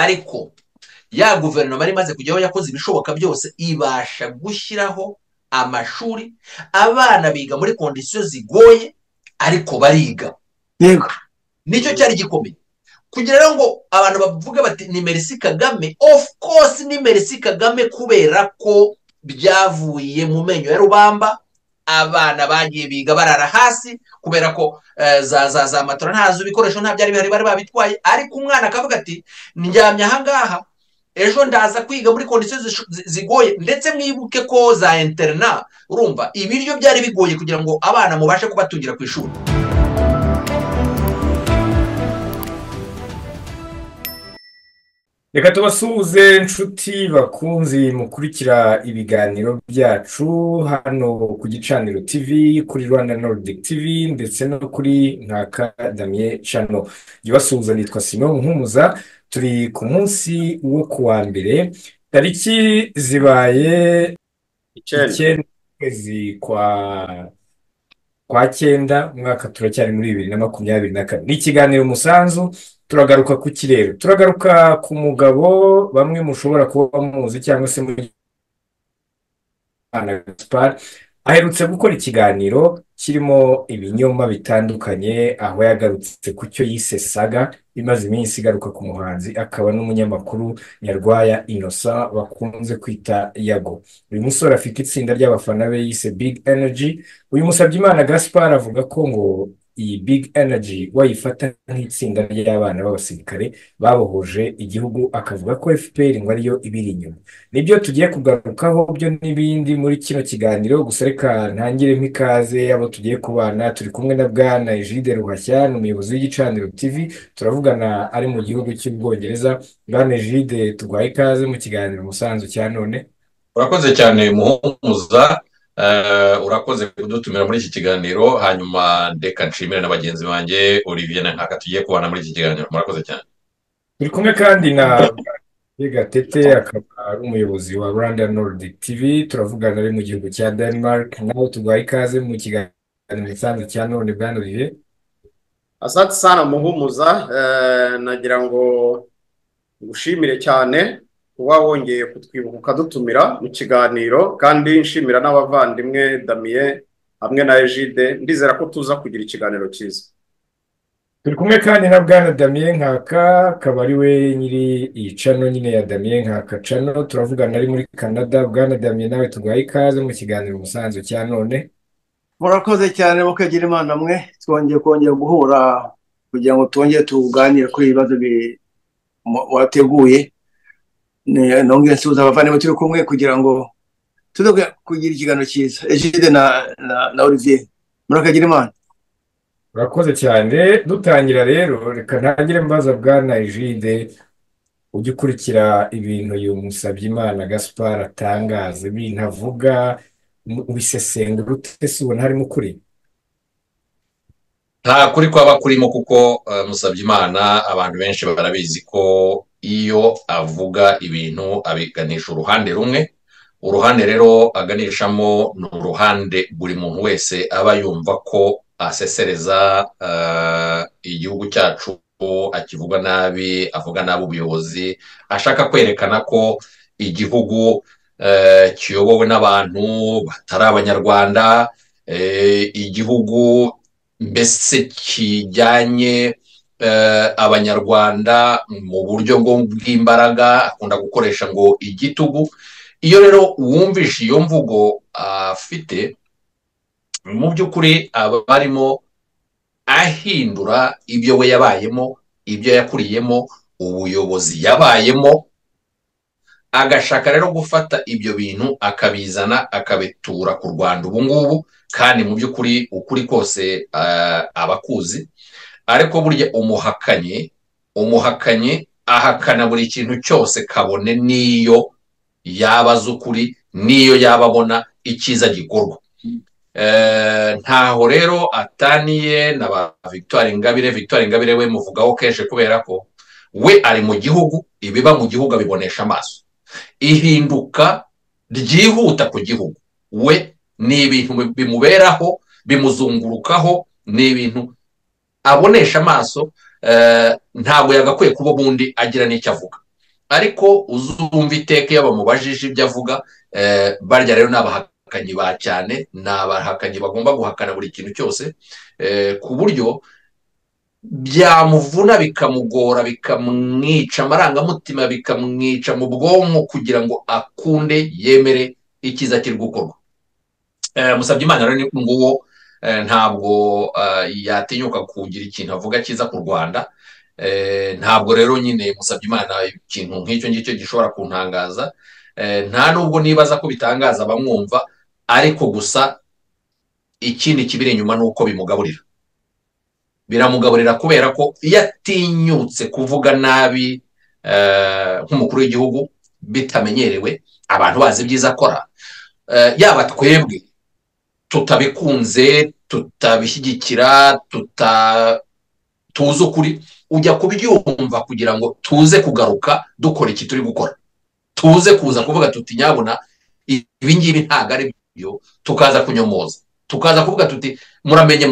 ariko ya guverinoma yari imaze kujyaho yakoze ibishoboka byose ibasha gushyiraho amashuri abana biga muri kondisiyo zigoye ariko bariga. yego nicyo cyari gikomeye kugira rero ngo abantu bavuga bati ni Merci Kagame. Of course ni Merci Kagame kubera ko byavuye mu menyo ya rubamba. Abana bagiye biga barara hasi kubera ko za matora ntazo ibikoresho nta byari bari babitwaye, ariko umwana akavuga ati njyamye ahangaha ejo ndaza kwiga muri kondisiyo zigoye. Ndetse mwibuke ko za interna urumva ibiryo byari bigoye kugira ngo abana mubashe kubatungira ku ishuri. Reka tubasuhuze inshuti bakunzi mukurikira ibiganiro byacu hano ku Gicaniro TV, kuri Rwanda Nordic TV ndetse no kuri Nkaka Damien Channel. Yibasuhuza nitwa Simon Nkumuza. Turi ku munsi wo kuwa mbere, tariki zibaye 9 kwezi kwa cyenda mwaka turacyari muri 2024. Ni ikiganiro Umusanzu. Turagaruka ku kirero, turagaruka ku mugabo bamwe mushobora kuba muzi cyangwa se muri Gaspard. Aherutse gukora ikiganiro kirimo ibinyoma bitandukanye, aho yagarutse ku cyo yise saga imaze iminsi igaruka ku muhanzi akaba n'umunyamakuru Nyarwaya Innocent bakunze kwita Yago. Uyu musore afite itsinda ry'abafana be yise Big Energy. Uyu Musabyimana Gaspard avuga ko ngo iyi Big Energy wayifata nk'itsinda ry'abana b'abasirikare babohoje igihugu, akavuga ko FPR ngo ariyo ibiri inyuma. Nibyo tugiye kugarukaho byo n'ibindi muri kino kiganiro. Gusa reka ntangire mpikaze abo tugiye kubana. Turi kumwe na Bwana Egide Ruhashya, umuyobozi w'Igicaniro TV, turavugana ari mu gihugu cy'Ubwongereza. Bwana Egide, tugwaye ikaze mu kiganiro Umusanzu cya none. Urakoze cyane Muhumuza. Urakoze kudutumira muri iki kiganiro. Hanyuma ndeka nshimire na bagenzi banjye Olivier na Nkaka tugiye kubana muri iki kiganiro. Murakoze cyane. Turi kumwe kandi na Gatete, akaba ari umuyobozi wa Rwanda Nordic TV, turavugana ari mu gihugu cya Denmark. Nawe tugwaye ikaze mu kiganiro Umusanzu cya none, Bwana Olivier. Asante sana Muhumuza. Nagira ngo ngushimire cyane kuba wongeye kutwibuka ukadutumira mu kiganiro, kandi nshimira n'abavandimwe Damien hamwe na Egide. Ndizera ko tuza kugira ikiganiro cyiza. Turi kumwe kandi na Bwana Damien Nkaka, akaba ari we nyiri iyi channel nyine ya Damien Nkaka Channel. Turavugana ari muri Canada. Bwana Damien, nawe tugwaye ikaze mu kiganiro Umusanzu cya none. Murakoze cyane mukagira Imana mwe, twongeye guhura kugira ngo twongere tuganire kuri ibibazo wateguye. Nongeye nsuhuza abavandimwe turi kumwe kugira ngo tuze kugira ikiganiro cyiza. Egide na Olivier, murakagira Imana. Urakoze cyane. Dutangira rero, reka ntangire mbaza Bwana Egide, ujye ukurikira ibintu uyu Musabyimana Gaspard atangaza, ibintu avuga, ubisesengura ute? Se ubona harimo ukuri? Nta kuri kwaba kurimo, kuko Musabyimana abantu benshi barabizi ko iyo avuga ibintu abiganisha uruhande rumwe. Uruhande rero aganishamo ni uruhande buri muntu wese aba yumva ko asesereza igihugu cyacu, akivuga nabi, avuga nabi ubuyobozi, ashaka kwerekana ko igihugu kiyobowe n'abantu batari abanyarwanda, igihugu mbese kijyanye abanyarwanda mu buryo bw'imbaraga, akunda gukoresha ngo igitugu. Iyo rero wumvishe iyo mvugo afite, mu by'ukuri aba arimo ahindura ibyo we yabayemo, ibyo yakuriyemo, ubuyobozi yabayemo, agashaka rero gufata ibyo bintu akabizana akabitura ku Rwanda ubu ngubu. Kandi mu by'ukuri ukuri kose abakuzi, ariko burya umuhakanyi ahakana buri kintu cyose kabone niyo yabaza ukuri, niyo yababona icyiza gikorwa. Ntaho rero ataniye na ba Victoire Ingabire. Victoire Ingabire we muvugaho kenshi kubera ko we ari mu gihugu, ibiba mu gihugu abibonesha amaso. Ihinduka ryihuta ku gihugu we ni ibintu bimuberaho, bimuzungurukaho, ni ibintu abonesha amaso. Ntabwo yagakwiye kuba bundi agira n'icyo avuga. ariko uzumva iteka iyo bamubajije ibyo avuga, barya rero ni abahakanyi ba cyane, ni abahakanyi bagomba guhakana buri kintu cyose, ku buryo byamuvuna bikamugora bikamwica amarangamutima bikamwica mu bwonko kugira ngo akunde yemere icyiza kiri gukorwa. Musabyimana rero ni nguwo, ntabwo yatinyuka kugira ikintu avuga cyiza ku Rwanda. Ntabwo rero nyine Musabyimana ikintu nk'icyo ngicyo gishobora kuntangaza, nta nubwo nibaza ko bitangaza abamwumva, ariko gusa ikindi kibiri inyuma ni uko bimugaburira, biramugaburira kubera ko iyo atinyutse kuvuga nabi nk'umukuru w'igihugu bitamenyerewe, abantu bazi ibyiza akora, yaba twebwe tutabikunze tutabishyigikira tuzi ukuri, ujya kubyumva kugira ngo tuze kugaruka dukora iki turi gukora, tuze kuza kuvuga tuti nyabona ibi ngibi ntabwo ari byo, tukaza kunyomoza, tukaza kuvuga tuti muramenye.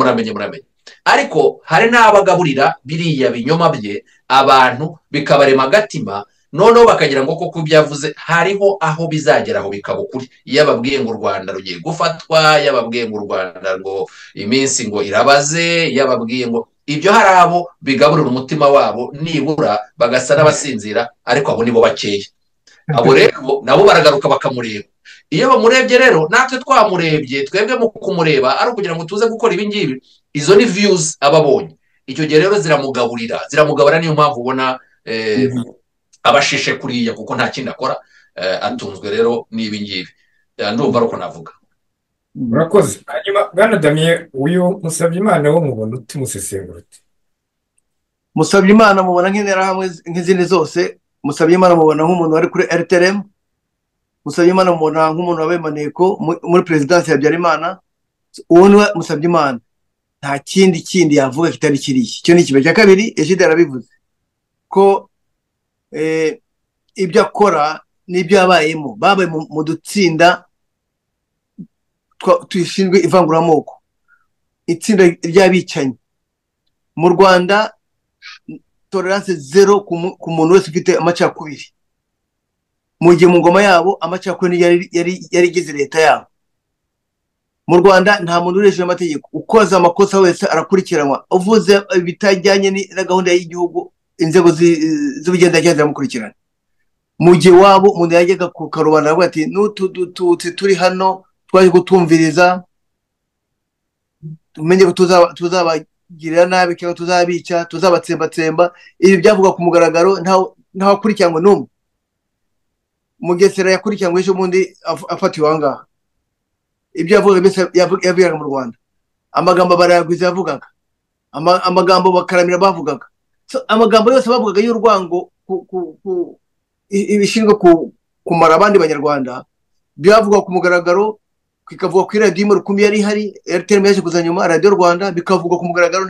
Ariko hari n'abagaburira biriya binyoma bye abantu bikabarema agatima, noneho bakagira ngo koko byavuze hariho aho bizagera aho bikaba ukuri. Iyo ababwiye ngo u Rwanda rugiye gufatwa, iyo ababwiye ngo u Rwanda ngo iminsi ngo irabaze, iyo ababwiye ngo ibyo, hari abo bigaburira umutima wabo nibura bagasa n'abasinzira, ariko abo nibo bakeya. Abo rero nabo baragaruka bakamureba. Iyo bamurebye rero natwe twamurebye, twebwe mu kumureba ari ukugira ngo tuze gukora ibi ngibi, izo ni views ababonye. Icyo gihe rero ziramugaburira, niyo mpamvu ubona abashishe kuriya, kuko nta kindi akora, atunzwe rero n'ibi ngibi. Ndumva uko navuga. Murakoze. Hanyuma Bwana Damien, uyu Musabyimana wo mubona uti musesengura uti? Musabyimana mubona nk'interahamwe nk'izindi zose. Musabyimana mubona nk'umuntu wari kuri RTRM. Musabyimana mubona nk'umuntu wabaye maneko muri perezidansi ya Habyarimana. Uwo ni Musabyimana, nta kindi yavuga kitari kiriya. Icyo ni ikibazo cya kabiri. Egide yarabivuze ko ibyo akora n'ibyo yabayemo, babaye mu dutsinda tuyishinzwe ivanguramoko, itsinda ry'abicanyi. Mu Rwanda tolerance zero ku muntu wese ufite amacakubiri. Mu gihe mu ngoma yabo amacakubiri yari igize leta yabo. Mu Rwanda nta muntu uresheje amategeko, ukoze amakosa wese arakurikiranwa, uvuze bitajyanye na gahunda y'igihugu inzego z'ubugenzacyaha ziramukurikirana. Mu gihe wabo umuntu yajyaga ku karubanda avuga ati n'utututsi turi hano twaje gutumviriza, tumenye ko tuzabagirira nabi cyangwa tuzabica, tuzabatsembatsemba. Ibi byavuga ku mugaragaro, ntawe akurikiranwe n'umwe. Mugesera yakurikiranwe ejo bundi afatiwe aha ngaha. Ibyo yavuga byose yavugaga mu Rwanda. Amagambo barayagwiza yavugaga, amagambo bakaramira bavugaga. Amagambo yose bavugaga y'urwango ibishinzwe kumara abandi banyarwanda byavuga ku mugaragaro, bikavuga kuri radiyo Rukumbi yari ihari, RTM yaje kuza nyuma, radiyo Rwanda, bikavuga ku mugaragaro,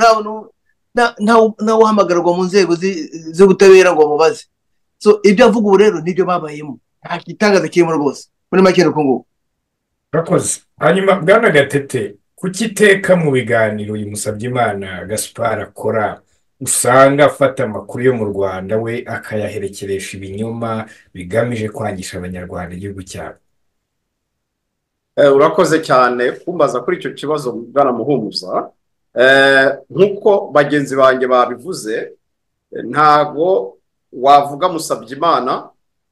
ntawe uhamagarwa mu nzego z'ubutabera ngo bamubaze. Ibyo avuga ubu rero nibyo babayemo, nta gitangaza kirimo rwose. Muri make nuko nguko. Murakoze. Hanyuma Bwana Gatete, kuki iteka mu biganiro uyu Musabyimana Gaspard akora usanga afata amakuru yo mu Rwanda we akayaherekeresha ibinyoma bigamije kwangisha abanyarwanda igihugu cyabo? Urakoze cyane kumbaza kuri icyo kibazo Bwana Muhumuza. Nk'uko bagenzi banjye babivuze, ntago wavuga Musabyimana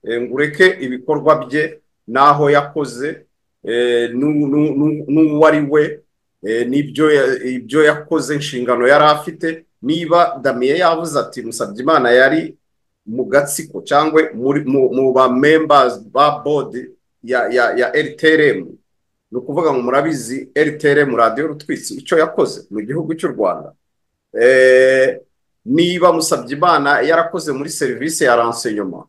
ngo ureke ibikorwa bye n'aho yakoze n'uwo ari we, n'ibyo yakoze, inshingano yari afite. Niba Damien yavuze ati Musabyimana yari mu gatsiko cyangwa mu ba members ba board ya RTRM, ni ukuvuga ngo murabizi RTRM radiyo Rutwitsi icyo yakoze mu gihugu cy'u Rwanda. Niba Musabyimana yarakoze muri serivisi ya renseignement,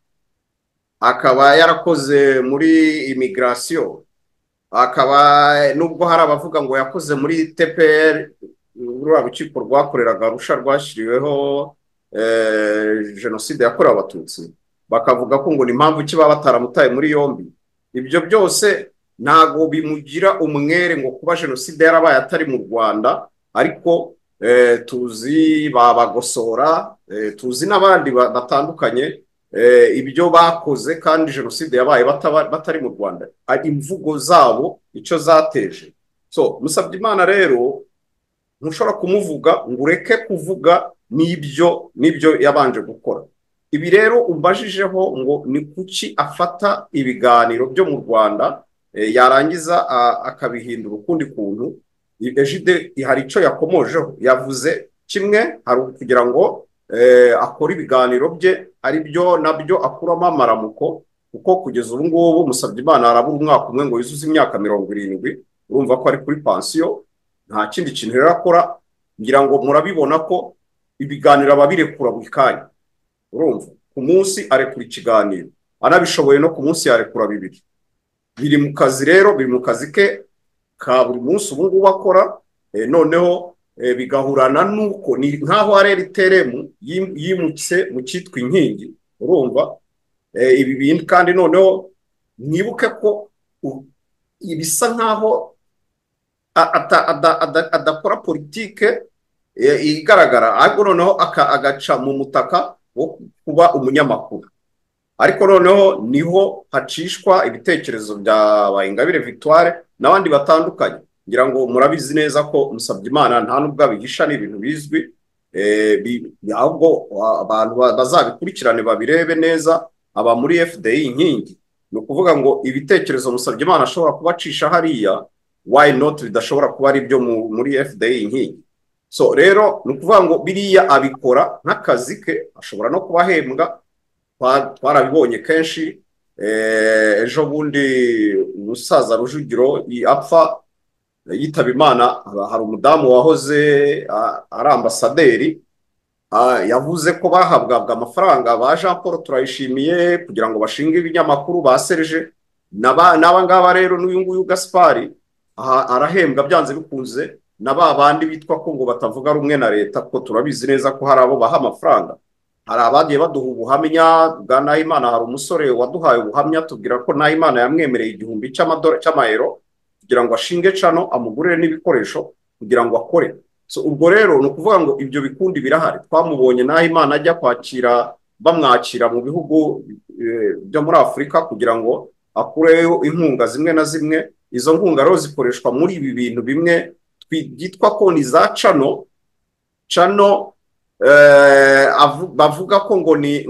akaba yarakoze muri immigration, akaba nubwo hari abavuga ngo yakoze muri TPR, ruriya rukiko rwakoreraga Arusha rwashyiriweho jenoside yakorewe Abatutsi, bakavuga ko ngo ni impamvu ki baba bataramutaye muri yombi. Ibyo byose ntago bimugira umwere ngo kuba jenoside yarabaye atari mu Rwanda, ariko tuzi babagosora, tuzi n'abandi batandukanye ibyo bakoze kandi jenoside yabaye batari mu Rwanda, imvugo zabo icyo zateje. So Musabyimana rero ntushobora kumuvuga ngo ureke kuvuga n'ibyo yabanje gukora. Ibi rero umbajijeho ngo ni kuki afata ibiganiro byo mu Rwanda yarangiza akabihindura ukundi kuntu. Egide hari icyo yakomojeho, yavuze kimwe hari kugira ngo akora ibiganiro bye ari byo nabyo akuramo amaramuko, kuko kugeza ubu ngubu Musabyimana arabura umwaka umwe ngo yuzuze imyaka 70. Urumva ko ari kuri pansiyo, nta kindi kintu rero akora. Ngira ngo murabibona ko ibiganiro ababirekura buri kanya. Urumva ku munsi arekura ikiganiro, anabishoboye no ku munsi yarekura 2. Biri mu kazi rero, biri mu kazi ke ka buri munsi ubu ngubu akora. Noneho bigahurana nuko ni nkaho arera iteremu yimutse mu cyitwa inkingi. Urumva ibi bintu kandi noneho mwibuke ko ibisa nkaho adakora politike igaragara, ariko noneho agaca mu mutaka wo kuba umunyamakuru. Ariko noneho niho hacishwa ibitekerezo bya Ingabire Victoire n'abandi batandukanye. Ngira ngo murabizi neza ko Musabyimana nta nubwo abihisha, n'ibintu bizwi, ahubwo abantu bazabikurikirane babirebe neza. Aba muri FDI inkingi, ni ukuvuga ngo ibitekerezo Musabyimana ashobora kubacisha hariya, why not bidashobora kuba ari byo muri FDI inkingi. So rero ni ukuvuga ngo biriya abikora nk'akazi ke, ashobora no kubahembwa. Twarabibonye kenshi. Ejo bundi umusaza Rujugiro apfa yitaba Imana, hari umudamu wahoze ari ambasaderi yavuze ko bahabwaga amafaranga ba Jean Paul Turayishimiye kugira ngo bashinge ibinyamakuru, ba Serge n'aba ngaba. Rero n'uyu nguyu Gaspari arahembwa byanze bikunze na bandi bitwa ko ngo batavuga rumwe na leta, ko turabizi neza ko hari abo baha amafaranga. Hari abagiye baduha ubuhamya bwa Nahimana. Hari umusore waduhaye ubuhamya tubwira ko Nahimana yamwemereye $1000 cy'amayero kugira ngo ashinge cano, amugurire n'ibikoresho kugira ngo akore. So ubwo rero ni ukuvuga ngo ibyo bikundi birahari. Twamubonye Nahimana ajya kwakira, bamwakira mu bihugu byo muri Afurika kugira ngo akureyo inkunga zimwe na zimwe. Izo nkunga rero zikoreshwa muri ibi bintu bimwe byitwa ko ni za cano bavuga ko ngo ni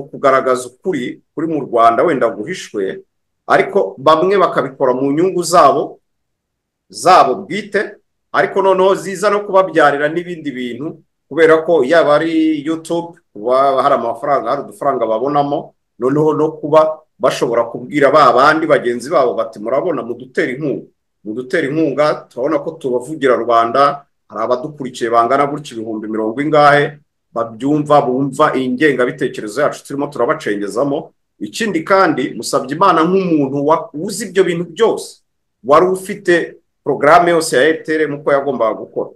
ukugaragaza ukuri kuri mu Rwanda wenda guhishwe, ariko bamwe bakabikora mu nyungu zabo bwite, ariko noneho ziza no kubabyarira n'ibindi bintu, kubera ko yaba ari YouTube hari amafaranga, hari udufaranga babonamo, noneho no kuba bashobora kubwira bandi bagenzi babo bati murabona mudutera inkunga, turabona ko tubavugira Rwanda, hari abadukurikiye bangana gutya 10,000 ingahe, babyumva bumva ingengabitekerezo yacu turimo turabacengezamo. Ikindi kandi Musabyimana nk'umuntu uzi ibyo bintu byose, wari ufite porogaramu yose ya Airtel muko yagombaga gukora.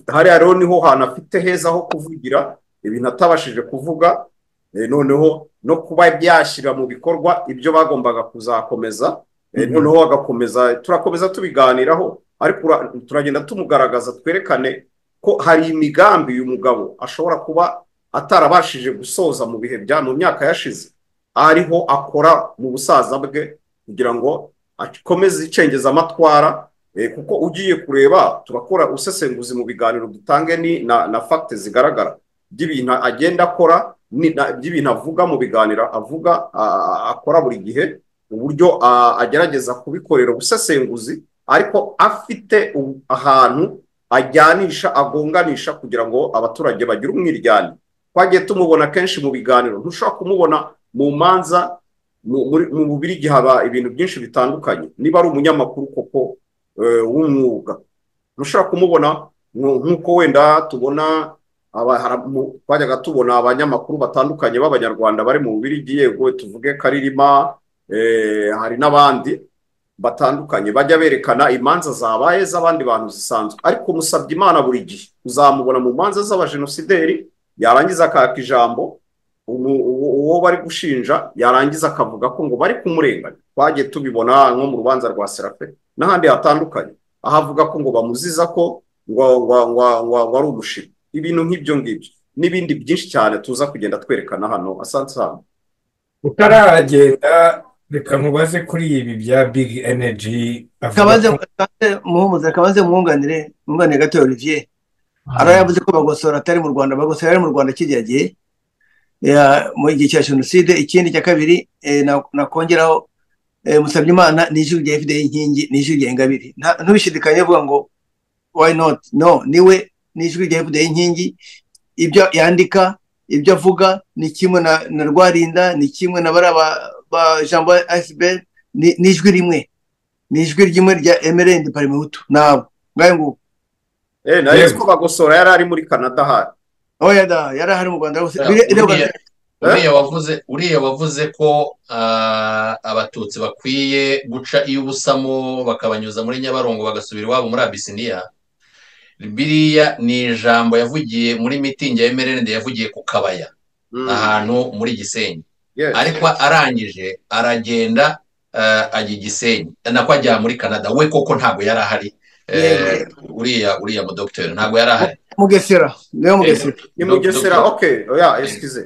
Hariya rero niho hantu afite heza ho kuvugira ibintu atabashije kuvuga, noneho no kuba byashyira mu bikorwa ibyo bagombaga kuzakomeza. Noneho agakomeza, turakomeza tubiganiraho, ariko turagenda tumugaragaza, twerekane ko hari imigambi uyu mugabo ashobora kuba atarabashije gusoza mu bihe mu myaka yashize, ariho akora mu busaza bwe kugira ngo akomeze icengeza amatwara. Kuko ugiye kureba, turakora usesenguzi mu biganiro dutange na facts zigaragara by'ibintu agenda akora, by'ibintu avuga mu biganiro akora buri gihe, uburyo agerageza kubikorera ubusesenguzi, ariko afite ahantu ajyanisha, agonganisha kugira ngo abaturage bagire umwiryane. Twagiye tumubona kenshi mu biganiro, ntushobora kumubona mu manza mu Bubiligi, haba ibintu byinshi bitandukanye. Niba ari umunyamakuru koko w'umwuga, ntushobora kumubona nk'uko wenda tubona twajyaga tubona abanyamakuru batandukanye b'Abanyarwanda bari mu Bubiligi, yego tuvuge Karirima, hari n'abandi batandukanye bajya berekana imanza zabaye z'abandi bantu zisanzwe. Ariko Musabyimana buri gihe uzamubona mu manza z'abajenosideri, yarangiza akaka ijambo uwo bari gushinja, yarangiza akavuga ko ngo bari kumurenganya. Twagiye tubibona nko mu rubanza rwa Serafe n'ahandi hatandukanye, ahavuga ko ngo bamuziza ko ngo ari umushira, ibintu nk'ibyo ngibyo. n'ibindi byinshi cyane tuza kugenda twerekana hano. Asante sana. utaragenda reka nkubaze kuri ibi bya big energy kabaze avuga ko muhumuza kabaze mwunganire gato Olivier arayavuze ko Bagosora atari mu Rwanda. Bagosora ari mu Rwanda kijya gihe mu gihe cya jenoside. Ikindi cya kabiri nakongeraho Musabyimana n'ijwi rya FDI inkingi n'ijwi rya Ingabire. Ntubishidikanye avuga ngo why not, no, niwe n'ijwi rya FDI inkingi. Ibyo yandika, ibyo avuga ni kimwe na Rwarinda, ni kimwe na ba Jambo Asbel, n'ijwi rimwe, n'ijwi rimwe rya Emerende Parimehutu nabo ngaye ngo nayo ko Bagosora yari ari muri Canada hari. Oya da yari hari mu Rwanda hose. uriya wavuze ko abatutsi bakwiye guca iyo ubusamo bakabanyuza muri Nyabarongo bagasubira iwabo muri Abisiniya. Biriya ni ijambo yavugiye muri mitingi ya Emerende, yavugiye ku Kabaya ahantu muri Gisenyi. Ariko arangije aragenda ajya Gisenyi nako ajya muri Canada. We koko ntabwo yari ahari. uriya mu docteur ntabwo yari ahari. Mugesera niyo Mugesera ni Mugesera. Okay, excuse,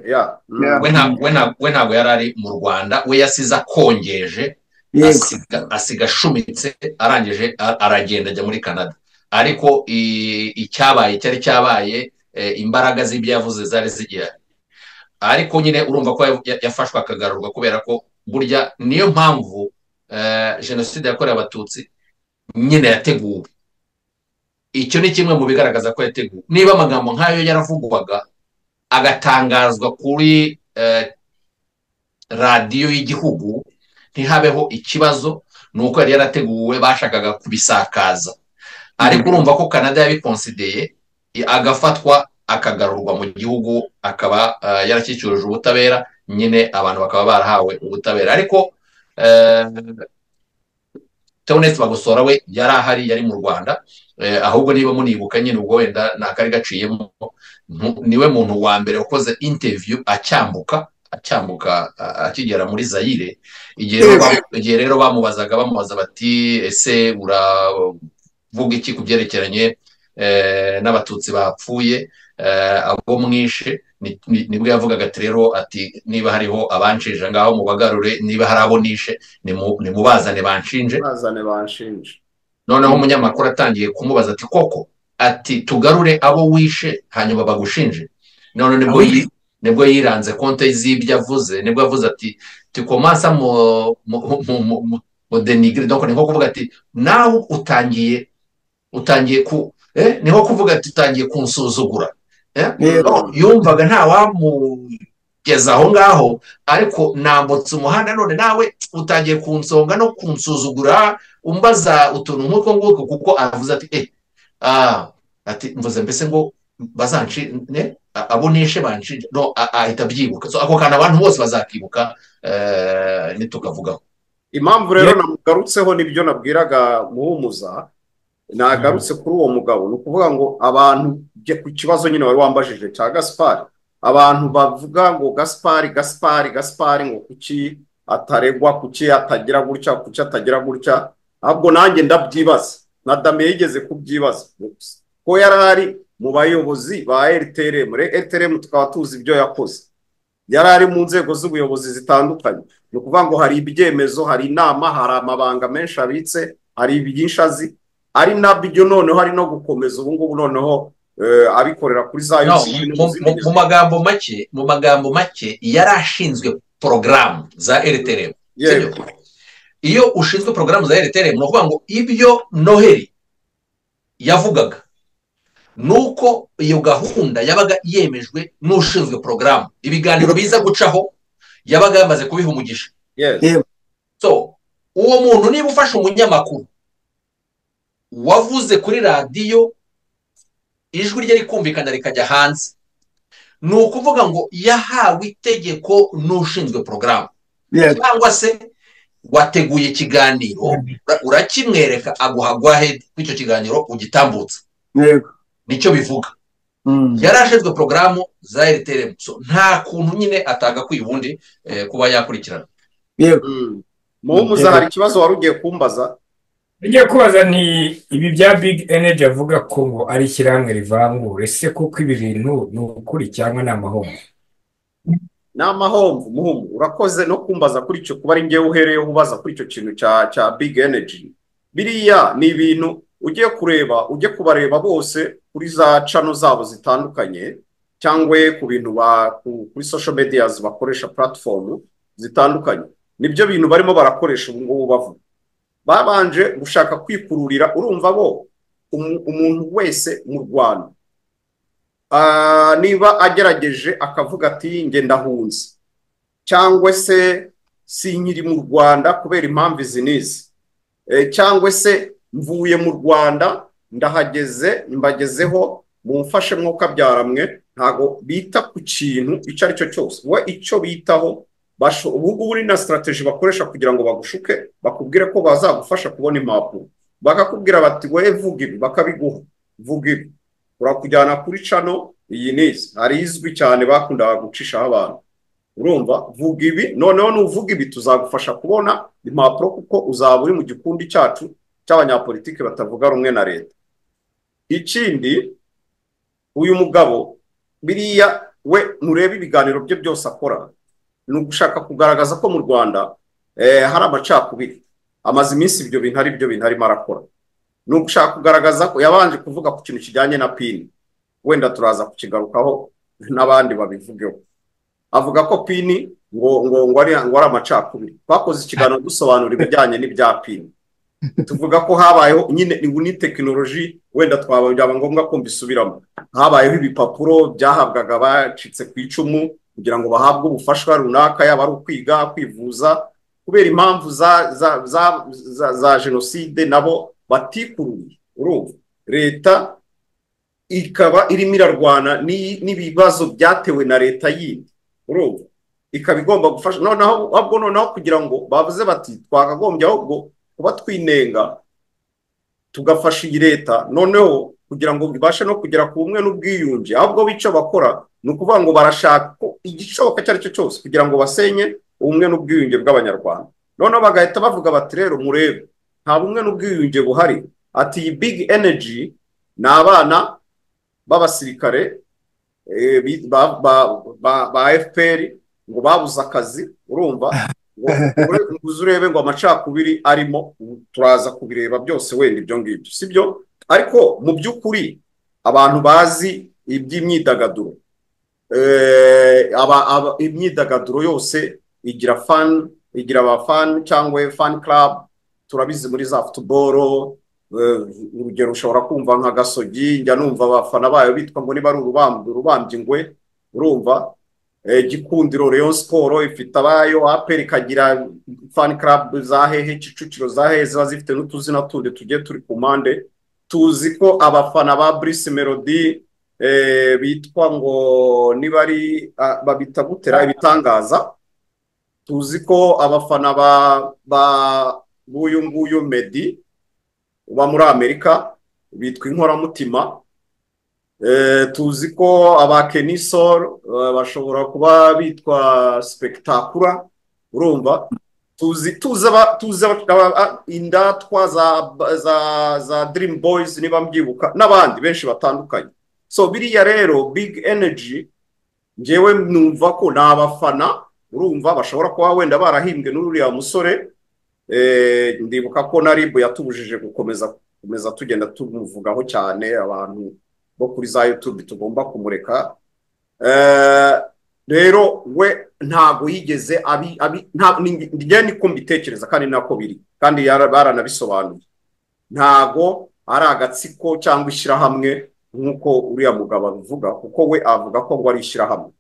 we ntabwo yari ari mu Rwanda. We yasize akongeje, asiga shumitse, arangije aragenda ajya muri Canada. Ariko icyabaye cyari cyabaye, imbaraga z'ibyo yavuze zari zigiye. Ariko nyine urumva ko yafashwe akagarurwa kubera ko burya niyo mpamvu jenoside yakorewe abatutsi nyine yateguwe. Icyo ni kimwe mu bigaragaza ko yateguwe. Niba amagambo nk'ayo yaravugwaga agatangazwa kuri radiyo y'igihugu ntihabeho ikibazo, ni uko yari yarateguwe, bashakaga kubisakaza. Ariko urumva ko Canada yabikonsideye, agafatwa akagarurwa mu gihugu, akaba yarashyikirije ubutabera, nyine abantu bakaba barahawe ubutabera. Ariko Theoneste Bagosora we yari ahari, yari mu Rwanda. Ahubwo niba munibuka nyine ubwo wenda nakari gaciyemo, niwe muntu wa mbere wakoze interview acyambuka akigera muri Zaire. Igihe rero bamubaza bati ese uravuga iki ku byerekeranye n'abatutsi bapfuye abo mwishe? Nibwo yavugaga ati rero ati niba hariho abanshinja ngaho mubagarure, niba hari abo nishe nimubazane banshinje. Noneho umunyamakuru atangiye kumubaza ati koko, ati tugarure abo wishe hanyuma bagushinje? None nibwo yiranze konte z'ibyo avuze. Nibwo yavuze ati tukomasa mu denigre. Donc ni nko kuvuga ati nawe utangiye ku ni nko kuvuga ati utangiye kunsuzugura. Yumvaga nta wamugeza aho ngaho, ariko nambutse umuhanda none nawe utangiye kunsonga no kunsuzugura, umbaza utuntu nk'uko nguko, kuko avuze ati ati mvuze mbese ngo bazancine abo nishe banshinje. No, ahita byibuka. So ako kana abantu bose bazakibuka nitukavugaho. Impamvu rero namugarutseho nibyo nabwiraga Muhumuza, nagarutse kuri uwo mugabo. Ni ukuvuga ngo abantu ku kibazo nyine wari wambajije cya Gaspard, abantu bavuga ngo Gaspard ngo kuki ataregwa, kuki atagira gutya, kuki atagira gutya. Ahubwo nanjye ndabyibaza, na Dame yigeze kubyibaza ko yarari mu bayobozi ba RTRM tukaba tuzi ibyo yakoze. Yarari mu nzego z'ubuyobozi zitandukanye. Ni ukuvuga ngo hari ibyemezo, hari inama, hari amabanga menshi abitse, hari ibyinshi azi, ari nabyo noneho hari no gukomeza ubu ngubu noneho abikorera kuri za mu magambo make yarashinzwe porogaramu za RTRM. Iyo ushinzwe porogaramu za RTRM ni ukuvuga ngo ibyo Noheli yavugaga nuko iyo gahunda yabaga yemejwe n'ushinzwe porogaramu. Ibiganiro biza gucaho yabaga yamaze kubiha umugisha. So uwo muntu niba ufashe umunyamakuru wavuze kuri radiyo, ijwi rye rikumvikana rikajya hanze, ni ukuvuga ngo yahawe itegeko n'ushinzwe porogaramu. Cyangwa se wateguye ikiganiro urakimwereka aguha gwahedi kw'icyo kiganiro ugitambutsa. Nicyo bivuga. Yarashinzwe porogaramu za RTRM. So nta kuntu nyine ataga ngiye kubaza nti ibi bya big energy avuga ko ngo ari ishyirahamwe rivangura, ese koko ibi bintu ni ukuri cyangwa ni amahomvu? ni amahomvu muhungu, urakoze no kumbaza kuri icyo, kuba ari ngewe uhereyeho ubaza kuri icyo kintu cya big energy. Biriya ni ibintu ugiye kureba, ujye kubareba bose kuri za channel zabo zitandukanye, cyangwa ku bintu kuri social medias bakoresha platform zitandukanye, nibyo bintu barimo barakoresha ubu ngubu bavuga. Babanje gushaka kwikururira, urumva bo umuntu wese mu Rwanda niba agerageje akavuga ati nge ndahunze, cyangwa se sinkiri mu Rwanda kubera impamvu izi n'izi, cyangwa se mvuye mu Rwanda ndahageze mbagezeho mumfashe mwuka byaramwe, ntago bita ku kintu icyo ari cyo cyose. We icyo bitaho ubu ngubu ni na strategy bakoresha kugira ngo bagushuke, bakubwire ko bazagufasha kubona impapuro, bakakubwira bati we vuga ibi, bakabiguha, vuga ibi, urakujyana kuri channel iyi n'izi, hari izwi cyane bakundaga gucishaho abantu, urumva, vuga ibi, noneho nuvuga ibi tuzagufasha kubona impapuro, kuko uzaba uri mu gikundi cyacu cy'abanyapolitiki batavuga rumwe na leta. Ikindi, uyu mugabo biriya we murebe ibiganiro bye byose akora, ni ugushaka kugaragaza ko mu Rwanda hari amacakubiri. Amaze iminsi ibyo bintu ari byo bintu arimo arakora, ni ugushaka kugaragaza ko yabanje kuvuga ku kintu kijyanye na pini, wenda turaza kukigarukaho n'abandi babivugeho. Avuga ko pini ngo ari amacakubiri. Twakoze ikiganiro dusobanura ibijyanye n'ibya pini, tuvuga ko habayeho nyine ni tekinoloji, wenda byaba ngombwa ko mbisubiramo. Habayeho ibipapuro byahabwaga bacitse ku icumu kugira ngo bahabwe ubufasha runaka, yaba ari ukwiga, kwivuza, kubera impamvu za jenoside nabo batikuruye. Urumva, leta ikaba irimo irarwana n'ibibazo byatewe na leta yindi, urumva, ikaba igomba gufasha. Noneho kugira ngo bavuze bati twakagombye ahubwo kuba twinenga tugafasha iyi leta, noneho kugira ngo bibashe no kugera ku bumwe n'ubwiyunge, ahubwo bico bakora ni ukuvuga ngo barashaka ko igishoboka icyo ari cyo cyose kugira ngo basenye ubumwe n'ubwiyunge bw'abanyarwanda. Noneho bagahita bavuga bati rero murebe, nta bumwe n'ubwiyunge buhari, ati iyi big energy ni abana b'abasirikare ba FPR ngo babuze akazi, urumva, ngo urebe ngo amacakubiri arimo, turaza kubireba byose wenda ibyo ngibyo sibyo. Ariko mu by'ukuri abantu bazi iby'imyidagaduro, imyidagaduro yose igira fan, igira abafan cyangwa fan club, turabizi muri za football. Urugero ushobora kumva nka Gasogi, njya numva abafana bayo bitwa ngo niba ari urubambye ingwe, urumva. Gikundiro Rayon Sport ifite abayo, APR ikagira fan club za hehe, Kicukiro za hehe, ziba zifite n'utuzina tundi tugiye turi ku mpande. Tuzi ko abafana ba Bruce Melody bitwa ngo niba ari babita gutera ibitangaza. Tuzi ko abafana ba nguyu Meddy uba muri Amerika bitwa inkoramutima. Tuzi ko aba Kenisol bashobora kuba bitwa Spectacular, urumva. Tuzi indatwa za Dream Boys niba mbyibuka, n'abandi benshi batandukanye. So biriya rero big energy, ngewe numva ko ni abafana, urumva, bashobora kuba wenda barahimbwe n'uriya musore. Ndibuka ko na RIB yatubujije gukomeza tugenda tumuvugaho cyane, abantu bo kuri za YouTube tugomba kumureka. Rero we ntago yigeze njye niko mbitekereza, kandi nako biri, kandi baranabisobanuye. Ntago ari agatsiko cyangwa ishyirahamwe nk'uko uriya mugabo abivuga, kuko we avuga ko ngo ari ishyirahamwe.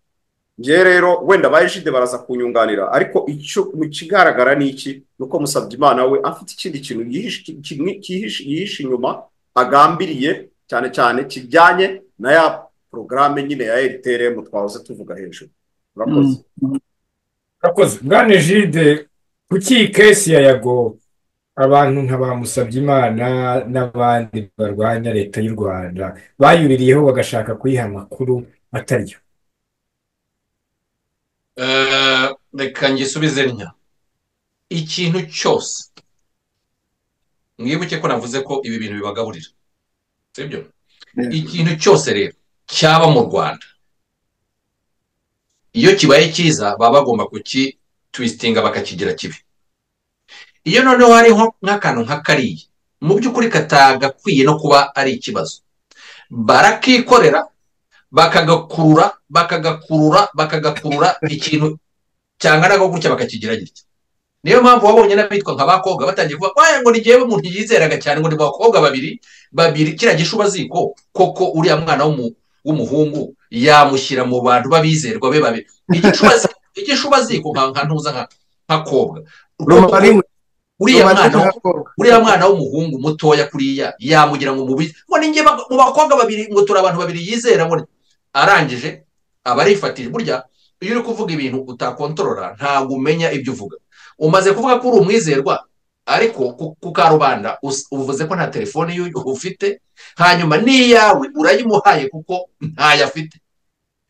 Nge rero wenda bayishide baraza kunyunganira, ariko icyo mu kigaragara ni iki, nuko Musabyimana we afite ikindi kintu yihishe inyuma, agambiriye cyane cyane kijyanye na ya programme nyine ya RTRM twahoze tuvuga hejuru. Urakoze Bwana Egide, kuki kesi ya Yago abantu nka ba Musabyimana n'abandi barwanya leta y'u Rwanda bayuririyeho bagashaka kuyiha amakuru atariyo? Reka ngisubize ntya, ikintu cyose mwibuke ko navuze ko ibi bintu bibagaburira sibyo ikintu cyose rero cyaba mu Rwanda iyo kibaye cyiza baba bagomba kukitwistinga bakakigira kibi iyo noneho hariho nk'akantu nk'akariya mu by'ukuri katagakwiye no kuba ari ikibazo barakikorera bakagakurura ikintu cyangana no gutya bakakigira gitya niyo mpamvu wabonye n'abitwa nk'abakobwa batangiye kuvuga kwaye ngo ni jewe umuntu yizeraga cyane ngo ni abakobwa babiri kiriya gishubaziko koko uriya mwana w'umuhungu yamushyira mu bantu babizerwa be babiri igishubaziko nka ntuza nka kobwa uriya mwana w'umuhungu mutoya kuriya yamugira ngo mubizi ngo ninjye mu bakobwa babiri ngo turi abantu babiri yizera ngo arangije abarifatije burya iyo uri kuvuga ibintu utakontorora ntabwo umenya ibyo uvuga umaze kuvuga ko uri umwizerwa ariko ku karubanda uvuze ko nta telefone ufite hanyuma n'iyawe urayimuhaye kuko ntayo afite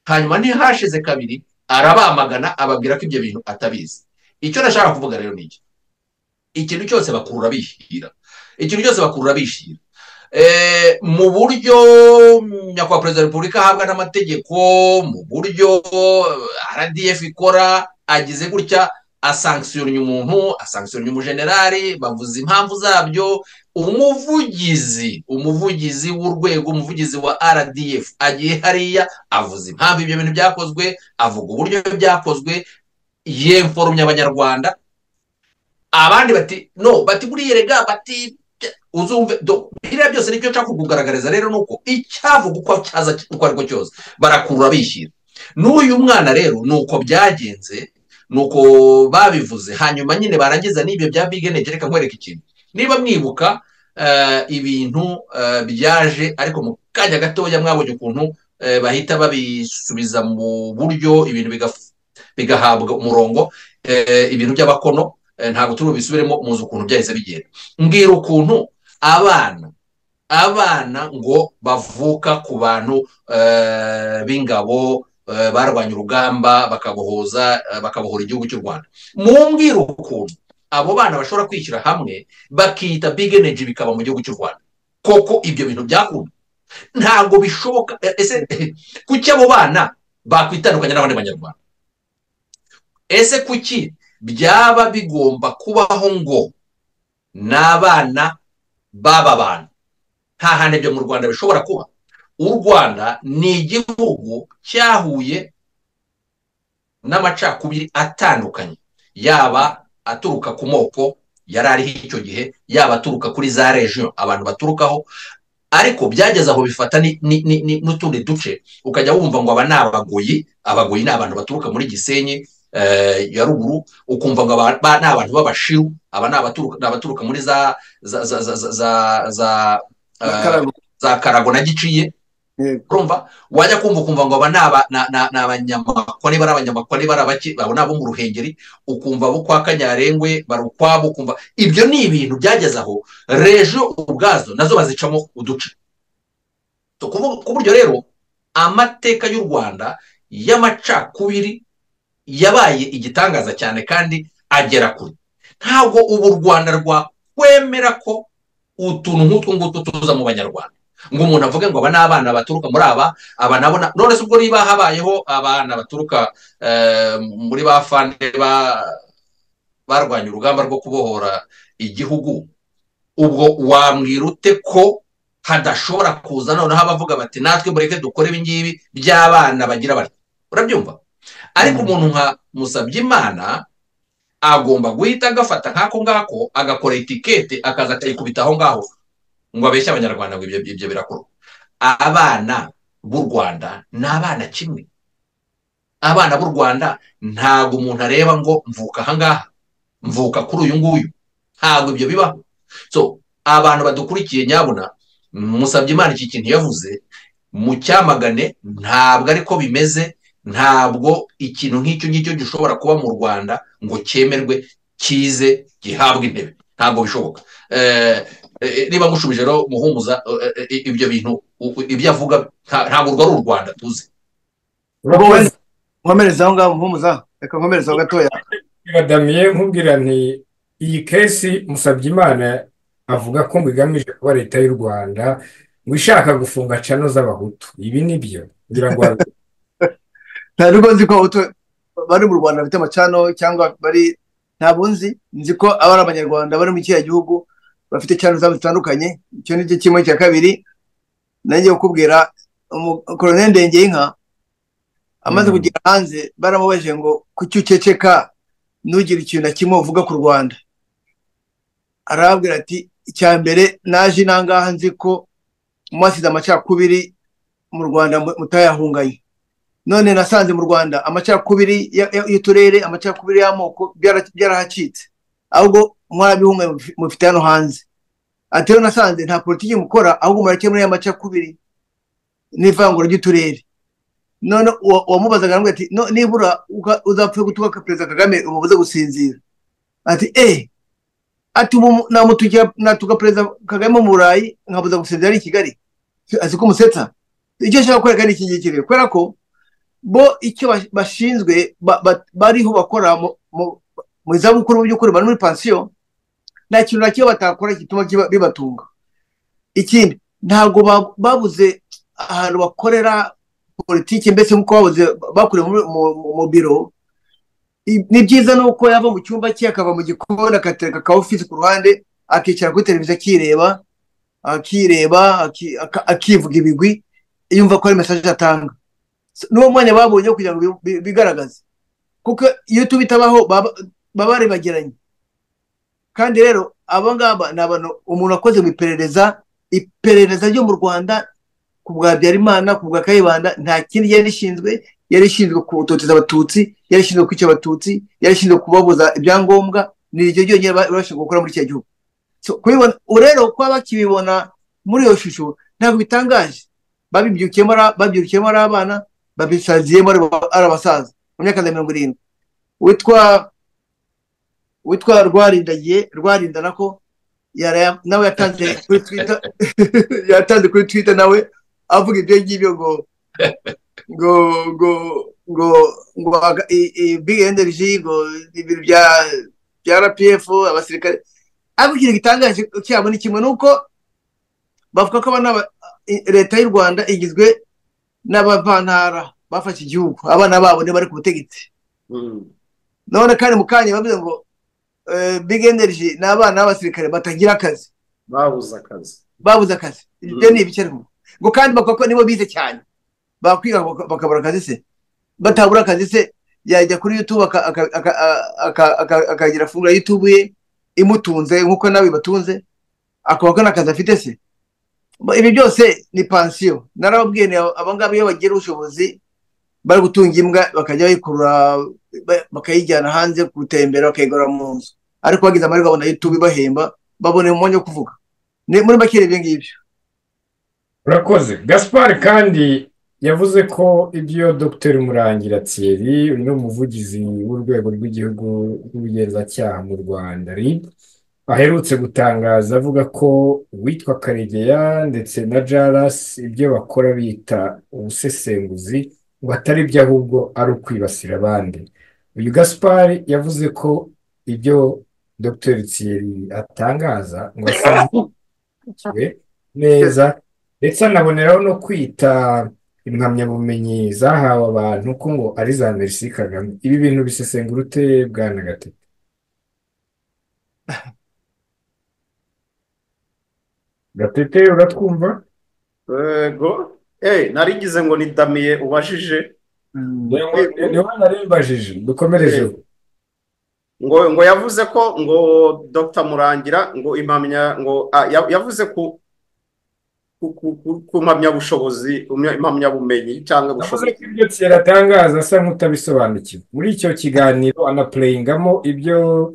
hanyuma ntihashize kabiri arabamagana ababwira ko ibyo bintu atabizi icyo nashaka kuvuga rero ni iki ikintu cyose bakurura bishyira mu buryo nyakubahwa perezida wa repubulika ahabwa n'amategeko mu buryo RDF ikora agize gutya asankisiyonye umuntu asankisiyonye umujenerali bavuze impamvu zabyo umuvugizi w'urwego umuvugizi wa RDF agiye hariya avuze impamvu ibyo bintu byakozwe avuga uburyo byakozwe yemforumye abanyarwanda abandi bati buriye rega bati uzumve biriya byose nicyo nshaka kukugaragariza rero nuko icyavuga uko cyaza uko ariko cyose barakurura bishyira n'uyu mwana rero nuko byagenze nuko babivuze hanyuma nyine barangiza n'ibyo bya big energy reka nkwereka ikintu niba mwibuka ibintu byaje ariko mu kanya gatoya mwabonye ukuntu bahita babisubiza mu buryo ibintu bigahabwa umurongo ibintu by'abakono ntabwo turi bisubiremo muzi ukuntu byahise bigenda mbwira ukuntu abana ngo bavuka ku bantu b'ingabo barwanya urugamba bakabohora igihugu cy'u Rwanda mumbwira ukuntu abo bana bashobora kwishyira hamwe bakita big energy bikaba mu gihugu cy'u Rwanda koko ibyo bintu byakunda ntabwo bishoboka ese kuki abo bana bakwitandukanya n'abandi banyarwanda ese kuki byaba bigomba kubaho ngo n'abana baba bantu nta handi ibyo mu Rwanda bishobora kuba u Rwanda ni igihugu cyahuye n'amacakubiri atandukanye yaba aturuka ku moko yari ariho icyo gihe yaba aturuka kuri za region abantu baturukaho ariko byageze aho bifata n'utundi duce ukajya wumva ngo aba ni abagoyi ni abantu baturuka muri Gisenyi ya ruguru ukumva ngo ni abantu b'abashiru aba ni abaturuka muri za Karago na Giciye urumva wajya kumva ngo aba ni abanyamakoni bari abanyamakoni bari abaki abo ni abo mu Ruhengeri ukumva abo kwa Kanyarengwe bari ukwabo ukumva ibyo ni ibintu byageze aho rejo ubwazo nazo bazicamo uduce ku buryo rero amateka y'u Rwanda y'amacakubiri yabaye igitangaza cyane kandi agera kure ntabwo ubu u Rwanda rwakwemera ko utuntu nk'utwo ngutwo tuza mu banyarwanda ngo umuntu avuge ngo aba ni abana baturuka muri aba nabo none se ubwo niba habayeho abana baturuka muri ba fande barwanya urugamba rwo kubohora igihugu ubwo wambwira ute ko hadashobora kuza noneho abavuga bati natwe mureke dukore ibi ngibi by'abana bagira bati urabyumva ariko umuntu nka Musabyimana agomba guhita agafata nk'ako ngako agakora etikete akaza akayikubita aho ngaho ngo abeshye abanyarwanda ngo ibyo birakorwa abana b'u Rwanda ni abana kimwe abana b'u Rwanda ntabwo umuntu areba ngo mvuka ahangaha mvuka kuri uyu nguyu ntabwo ibyo bibaho so abantu badukurikiye nyabuna Musabyimana iki kintu yavuze mu cyamagane ntabwo ariko bimeze ntabwo ikintu nk'icyo ngicyo gishobora kuba mu Rwanda ngo cyemerwe kize gihabwe intebe ntabwo bishoboka niba mushubije rero Muhumuza ibyo bintu ibyo avuga ntabwo rwari u Rwanda tuzi nkomereza aho ngaho Muhumuza reka nkomereza aho gatoya Damien nkubwira nti iyi kesi Musabyimana avuga ko ngo igamije kuba leta y'u Rwanda ngo ishaka gufunga cano z'abahutu. Ibi ni byo kugira ngo nta nubwo nzi ko abahutu bari mu Rwanda bafite amacano cyangwa bari, ntabwo nzi ko aba ari abanyarwanda bari mu kiriya gihugu bafite cano zabo zitandukanye. Icyo ni cyo kimwe. Cya kabiri nanjye kukubwira, Colonel Ndengeyinka amaze kugera hanze baramubajije ngo kuki uceceka ntugire ikintu na kimwe uvuga ku Rwanda. Arababwira ati icya mbere naje nangaha nzi ko mwasize amacakubiri mu Rwanda mutayahunganye, none nasanze mu Rwanda amacakubiri y'uturere, amacakubiri y'amoko byarahacitse, ahubwo mwabihunganye mufite hano hanze. Ati rero nasanze nta politiki mukora, ahubwo murakemura y'amacakubiri n'ivangura ry'uturere. None wamubazaga aramubwira ati nibura uzapfa gutuka Perezida Kagame umubuze gusinzira. Ati ati natuka Perezida Kagame mu Burayi nkabuza gusinzira ari i Kigali, azi ko musetsa. Icyo nshaka kwereka ni iki ngiki rero, kubera ko bo icyo bashinzwe bariho bakora mu izabukuru, mu by'ukuri bari muri pansiyo, nta kintu na kimwe batakora gituma bibatunga. Ikindi, ntabwo babuze ahantu bakorera politiki, mbese nk'uko babuze bakuriye mu biro. Ni byiza nuko yava mu cyumba cye akava mu gikoni akatereka ka ofisi ku ruhande akicara kuri televiziyo akivuga ibigwi, yumva ko ari message atanga. N'uwo mwanya babonye kugira ngo bigaragaze, kuko iyo tubitabaho baba baribagiranye. Kandi rero aba ngaba ni abantu umuntu akoze mu iperereza ryo mu Rwanda ku bwa Habyarimana, ku bwa Kayibanda, nta kindi yari ishinzwe kutoteza Abatutsi, yari ishinzwe kwica Abatutsi, yari ishinzwe kubabuza ibyangombwa. Ni iryo ryonyine barashinzwe gukora muri iki gihugu. Kubibona rero ko bakibibona muri iyo shusho ntabwo bitangaje. Babyirukiyemo ari abana, babisaziyemo ari abasaza mu myaka ya 70. witwa Rwarinda nako nawe yatanze kuri Twitter nawe avuga ibyo ngibyo ngo big energy, ngo ibintu bya RPF abasirikare. Abikira gitangaje cyabo ni kimwe nuko bavuga ko leta y'u Rwanda igizwe n'abavantara bafashe igihugu, abana babo ne bari ku butegetsi. None kandi mukanye bavuze ngo big energy n'abana b'abasirikare batagira akazi, babuze akazi. Ibyo ni ibicerimo ngo kandi bavuga ko nibo bize cyane, bakwiga bakabura akazi. Se batabura akazi se yajya kuri YouTube akagira fungura YouTube ye imutunze nkuko nawe batunze, akaba n'akazi afite. Se ibi byose ni pansiyo. Narababwiye abangaba iyo bagira ubushobozi bari gutunga imbwa bakajya bayikurura bakayijyana hanze gutembera bakayigora mu nzu, ariko bagize amahirwe babona YouTube ibahemba, babone umwanya wo kuvuga. Muri make ibyo ngibyo. Urakoze Gaspard. Kandi yavuze ko ibyo Dr Murangira Thierry, uyu ni umuvugizi w'urwego rw'igihugu rw'ubugenzacyaha mu Rwanda RIB, aherutse gutangaza avuga ko uwitwa Karegeya ndetse na Jaras ibyo bakora bita ubusesenguzi ngo atari byo, ahubwo ari ukwibasira abandi. Uyu Gaspard yavuze ko ibyo Dr Thierry atangaza ngo asobanukiwe neza, ndetse anaboneraho no kwita impamyabumenyi zahawe abantu ko ngo ari za Merci Kagame. Ibi bintu bisesengura ute Bwana Gatete? Gatete uratwumva? narigize ngo nidamiye ubajije. Niho narimbajije, dukomereje. ngo yavuze ko ngo Dr Murangira ngo yavuze ku mpamyabushobozi, impamyabumenyi cyangwa ubushobozi. Ibyo Thierry atangaza asa nk'utabisobanukiwe. Muri icyo kiganiro anapureyingamo ibyo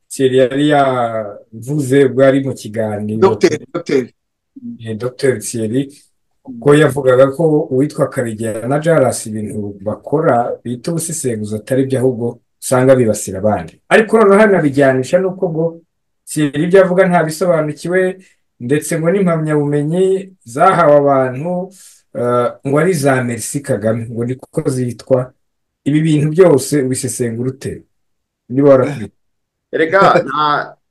Thierry yari yavuze bwari mu kiganiro Dr Thierry, ko yavugaga ko uwitwa Karegeya na Jaras ibintu bakora bita ubusesenguzi atari byo, ahubwo usanga bibasira abandi. Ariko noneho hanabijyanisha nuko ngo Thierry ibyo avuga ntabisobanukiwe, ndetse ngo n'impamyabumenyi zahawe abantu ngo ari za Merci Kagame, ngo niko zitwa. Ibi bintu byose ubisesengura ute niba warakurikiye? Erega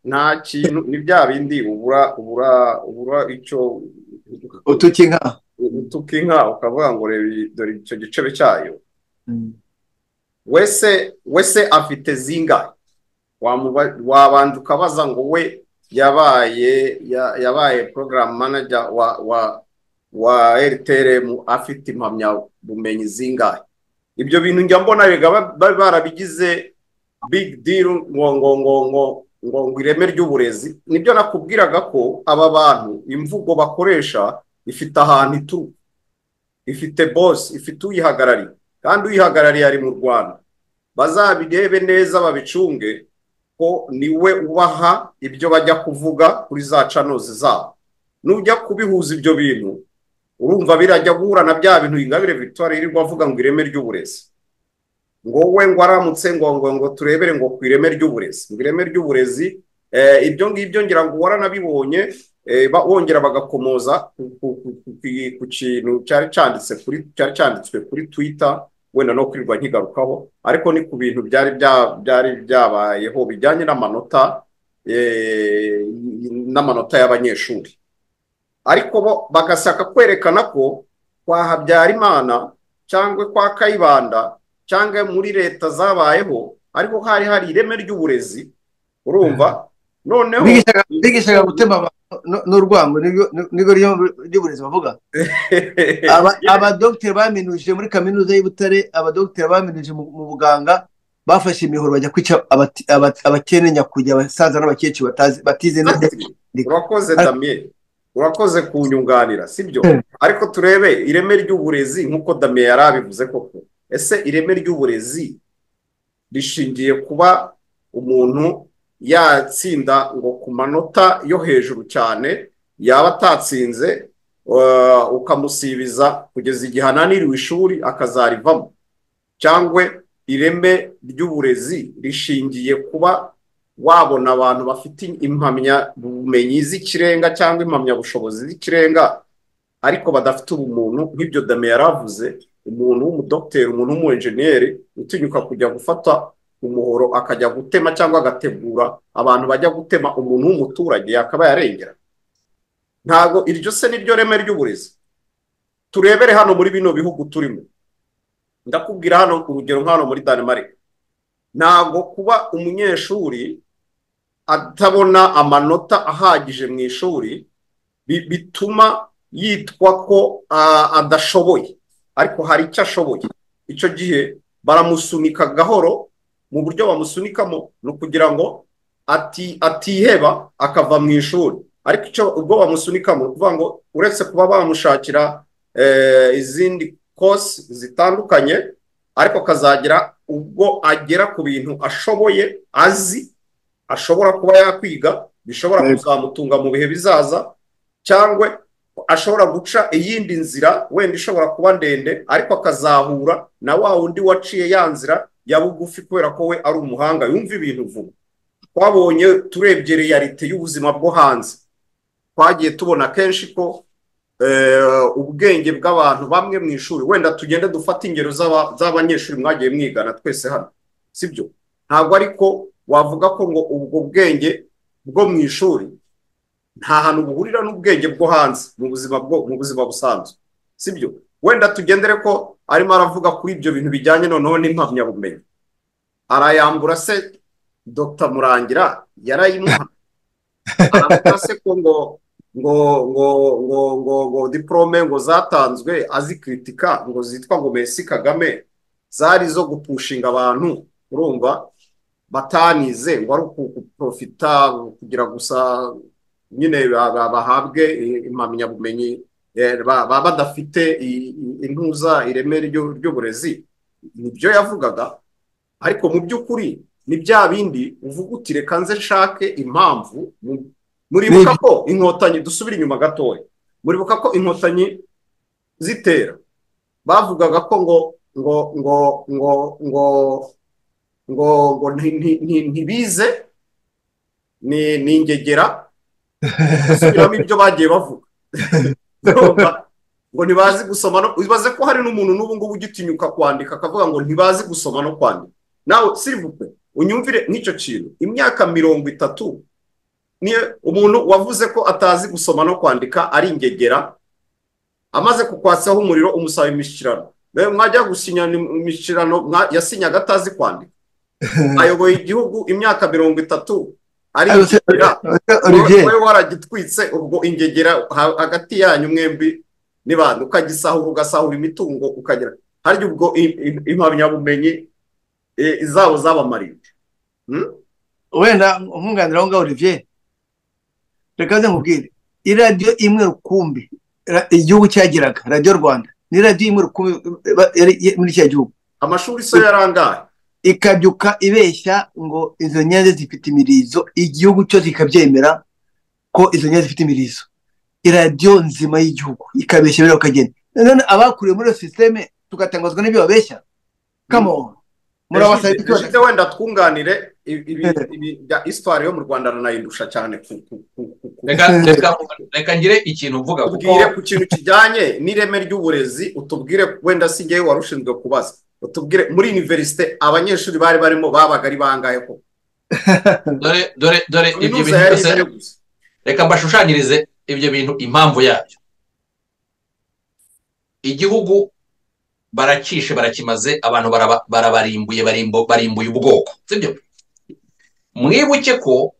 nta kintu ni bya bindi ubura icyo utuka inka. utuka inka ukavuga ngo dore icyo gicebe cyayo. wese afite zingahe? Wabanza ukabaza ngo we yabaye program manager wa RTRM afite impamyabumenyi zingahe? Ibyo bintu njya mbona barabigize big deal ngo ireme ry'uburezi. Nibyo nakubwiraga ko aba bantu imvugo bakoresha ifite ahantu ituruka, ifite boss, ifite uyihagarariye, kandi uyihagarariye ari mu Rwanda. Bazabirebe neza babicunge ko niwe ubaha ibyo bajya kuvuga kuri za channels zabo. Nujya kubihuza ibyo bintu urumva birajya guhura na bya bintu Ingabire Victoire iri bavuga ngo ireme ry'uburezi, ngo we ngo aramutse ngo turebere ngo ku ireme ry'uburezi, ngo ireme ry'uburezi ibyo ngibyo ngira ngo waranabibonye bongera bagakomoza ku kintu cyari cyanditswe kuri Twitter, wenda no kwirirwa nkigarukaho, ariko ni ku bintu byari byabayeho bijyanye n'amanota y'abanyeshuri. Ariko bo bagashaka kwerekana ko kwa Habyarimana cyangwa kwa Kayibanda cyangwa muri leta zabayeho ariko hari ireme ry'uburezi. Urumva noneho bigishaga gutema n'urwango nigo ry'uburezi bavuga. Abadokiteri baminuje muri kaminuza y'Ibutare, abadokiteri baminuje mu buganga bafashe imihoro bajya kwica abakene nyakujya, abasaza n'abakecuru batize neza. Urakoze Damien, urakoze kunyunganira, sibyo? Ariko turebe ireme ry'uburezi nk'uko Damien yarabivuze koko. Ese ireme ry'uburezi rishingiye kuba umuntu yatsinda ngo ku manota yo hejuru cyane, yaba atatsinze ukamusibiza kugeza igihe ananiriwe ishuri akazarivamo? Cyangwa ireme ry'uburezi rishingiye kuba wabona abantu bafite impamyabumenyi z'ikirenga cyangwa impamyabushobozi z'ikirenga ariko badafite ubumuntu nk'ibyo Damien yaravuze, umuntu w'umudokiteri, umuntu w'umuenjeniyeri utinyuka kujya gufata umuhoro akajya gutema cyangwa agategura abantu bajya gutema umuntu w'umuturage yakaba yarengera? Ntago iryo se niryo reme ry'uburezi? Turebere hano muri bino bihugu turimo, ndakubwira hano urugero hano muri Denmark. Ntago kuba umunyeshuri atabona amanota ahagije mu ishuri bituma yitwa ko adashoboye, ariko hari icyo ashoboye. Icyo gihe baramusunika gahoro. Mu buryo bamusunikamo no kugira ngo atiheba akava mu ishuri, ariko icyo ubwo bamusunikamo kuvuga ngo uretse kuba bamushakira izindi course zitandukanye, ariko akazagira ubwo agera ku bintu ashoboye, azi ashobora kuba yakwiga, bishobora kuzamutunga mu bihe bizaza, cyangwa ashobora guca iyindi nzira wenda ishobora kuba ndende, ariko akazahura na wa wundi waciye ya nzira ya bugufi kubera ko we ari umuhanga, yumva ibintu vuba. Twabonye turebye realite y'ubuzima bwo hanze, twagiye tubona kenshi ko ubwenge bw'abantu bamwe mu ishuri, wenda tugende dufata ingero z'abanyeshuri mwagiye mwigana twese hano, sibyo? Ntabwo ariko wavuga ko ngo ubwo bwenge bwo mu ishuri nta hantu buhurira n'ubwenge bwo hanze mu buzima busanzwe, sibyo? Wenda tugendere ko arimo aravuga kuri ibyo bintu bijyanye noneho n'impamyabumenyi. Arayambura se Dr. Murangira yarayimuha? Aravuga se ko ngo diplome ngo zatanzwe azikritika ngo zitwa ngo Messi Kagame zari zo gupushinga abantu, urumva, batanize ngo ari ukuprofita kugira gusa nyine bahabwe impamyabumenyi badafite intuza ireme ry'uburezi? Nibyo yavugaga. Ariko mu by'ukuri ni bya bindi uvuga uti reka nze nshake impamvu. Muribuka ko inkotanyi, dusubira inyuma gatoya, muribuka ko inkotanyi zitera bavugaga ko ngo ntibize ni ingegera, subiramo ibyo bagiye bavuga. Ngo ntibazi gusoma no bibaze ko hari n'umuntu n'ubu ngubu ugitinyuka kwandika akavuga ngo ntibazi gusoma no kwandika. Nawe sirivupe unyumvire nk'icyo kintu, imyaka 30 umuntu wavuze ko atazi gusoma no kwandika ari ingegera, amaze kukwatsaho umuriro umusaba imishyikirano. Mwajya gusinya imishyikirano yasinyaga atazi kwandika. Ayoboye igihugu imyaka 30 ari ingegera, wowe waragitwitse. Ubwo ingegera hagati yanyu mwembi nibanda ukagisahura, ugasahura imitungo, ukagira harya ubwo impamyabumenyi izabo zabamariye. Wenda nkunganira aho ngaho Olivier, reka nze nkubwire, iradiyo imwe rukumbi igihugu cyagiraga, radiyo Rwanda ni radiyo imwe rukumbi muri cya gihugu. Amashuri so yarangaye, ikabyuka ibeshya ngo izo nyanza zifite imirizo, igihugu cyose kikabyemera ko izo nyanza zifite imirizo. Iradiyo nzima y'igihugu ikabeshya bera ukagenda, none abakuriye muri iyo systeme tugatangazwa n'ibyo babeshya. Come on, murabasaba icyo wenda twunganire bya histoire yo mu Rwanda nanayindusha cyane. Reka ngire ikintu mvuga, tubwire ku kintu kijyanye n'ireme ry'uburezi, utubwire wenda si njyewe warushinzwe kubaza, utubwire muri universite abanyeshuri bari barimo babaga ari bangahe ko? dore ibyo bintu byose reka mbashushanyirize ibyo bintu impamvu yabyo. Igihugu baracishe barakimaze, abantu barabarimbuye, barimbuye ubwoko, sibyo? Mwibuke ko